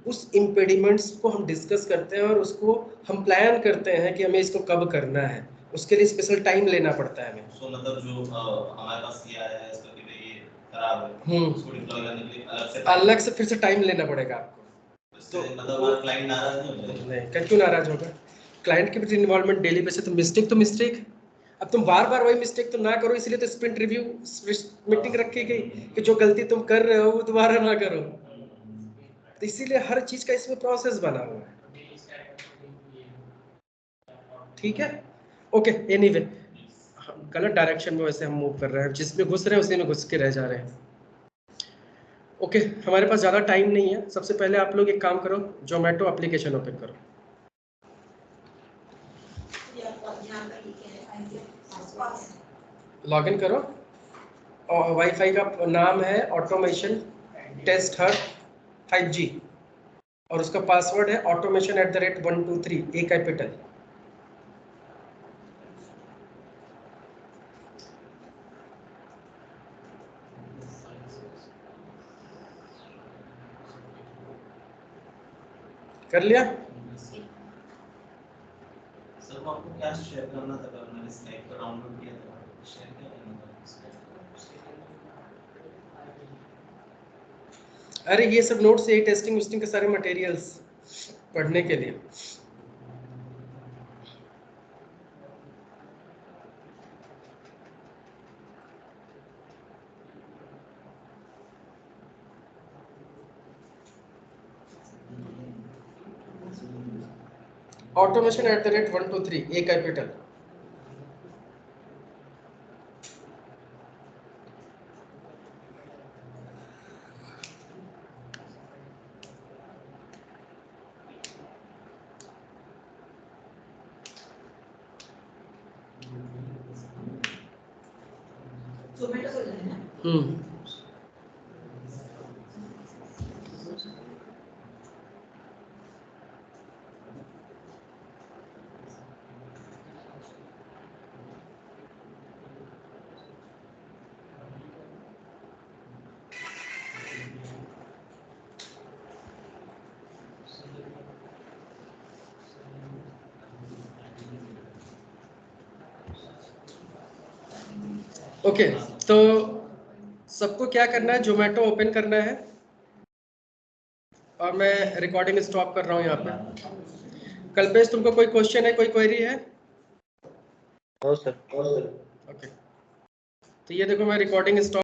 उस इम्पेडिमेंट्स को हम डिस्कस करते हैं और उसको हम प्लान करते हैं कि हमें इसको कब करना है, उसके लिए स्पेशल टाइम लेना पड़ता है हमें। सो मतलब जो हमारे पास ये आया है इसका कि ये खराब है, उसको डिप्लॉय करने के लिए अलग से फिर से टाइम लेना पड़ेगा आपको। तो मतलब हमारा क्लाइंट नाराज नहीं हो जाएगा? नहीं, क्यों नाराज होगा, क्लाइंट की भी इन्वॉल्वमेंट डेली बेसिस, तो मिस्टेक तो मिस्टेक, अब तुम बार बार वही मिस्टेक तो ना करो, इसलिए तो स्प्रिंट रिव्यू मीटिंग रखी गई कि जो गलती तुम कर रहे हो वो दोबारा ना करो, तो इसीलिए हर चीज का इसमें प्रोसेस बना हुआ है। ठीक है, ओके, एनीवे गलत डायरेक्शन में वैसे हम मूव कर रहे हैं, जिसमें घुस रहे हैं उसी में घुस के रह जा रहे हैं। ओके, हमारे पास ज़्यादा टाइम नहीं है। सबसे पहले आप लोग एक काम करो, जोमेटो एप्लीकेशन ओपन करो, लॉगिन करो, और वाईफाई का नाम है ऑटोमेशन टेस्ट हब 5G और उसका पासवर्ड है automation@123 ए कैपिटल। कर लिया? सर वो आपको क्या शेयर करना था, अगर मैंने स्नैप को डाउनलोड किया था, शेयर क्या करना था उसमें? अरे ये सब नोट्स, यही टेस्टिंग वेस्टिंग के सारे मटेरियल्स पढ़ने के लिए। automation@123 ए कैपिटल। जोमेटो से जाए ना। ओके, तो सबको क्या करना है, जोमेटो ओपन करना है और मैं रिकॉर्डिंग स्टॉप कर रहा हूँ यहाँ पे। कल्पेश तुमको कोई क्वेश्चन है, कोई क्वेरी है? No sir. ओके, तो ये देखो मैं रिकॉर्डिंग स्टॉप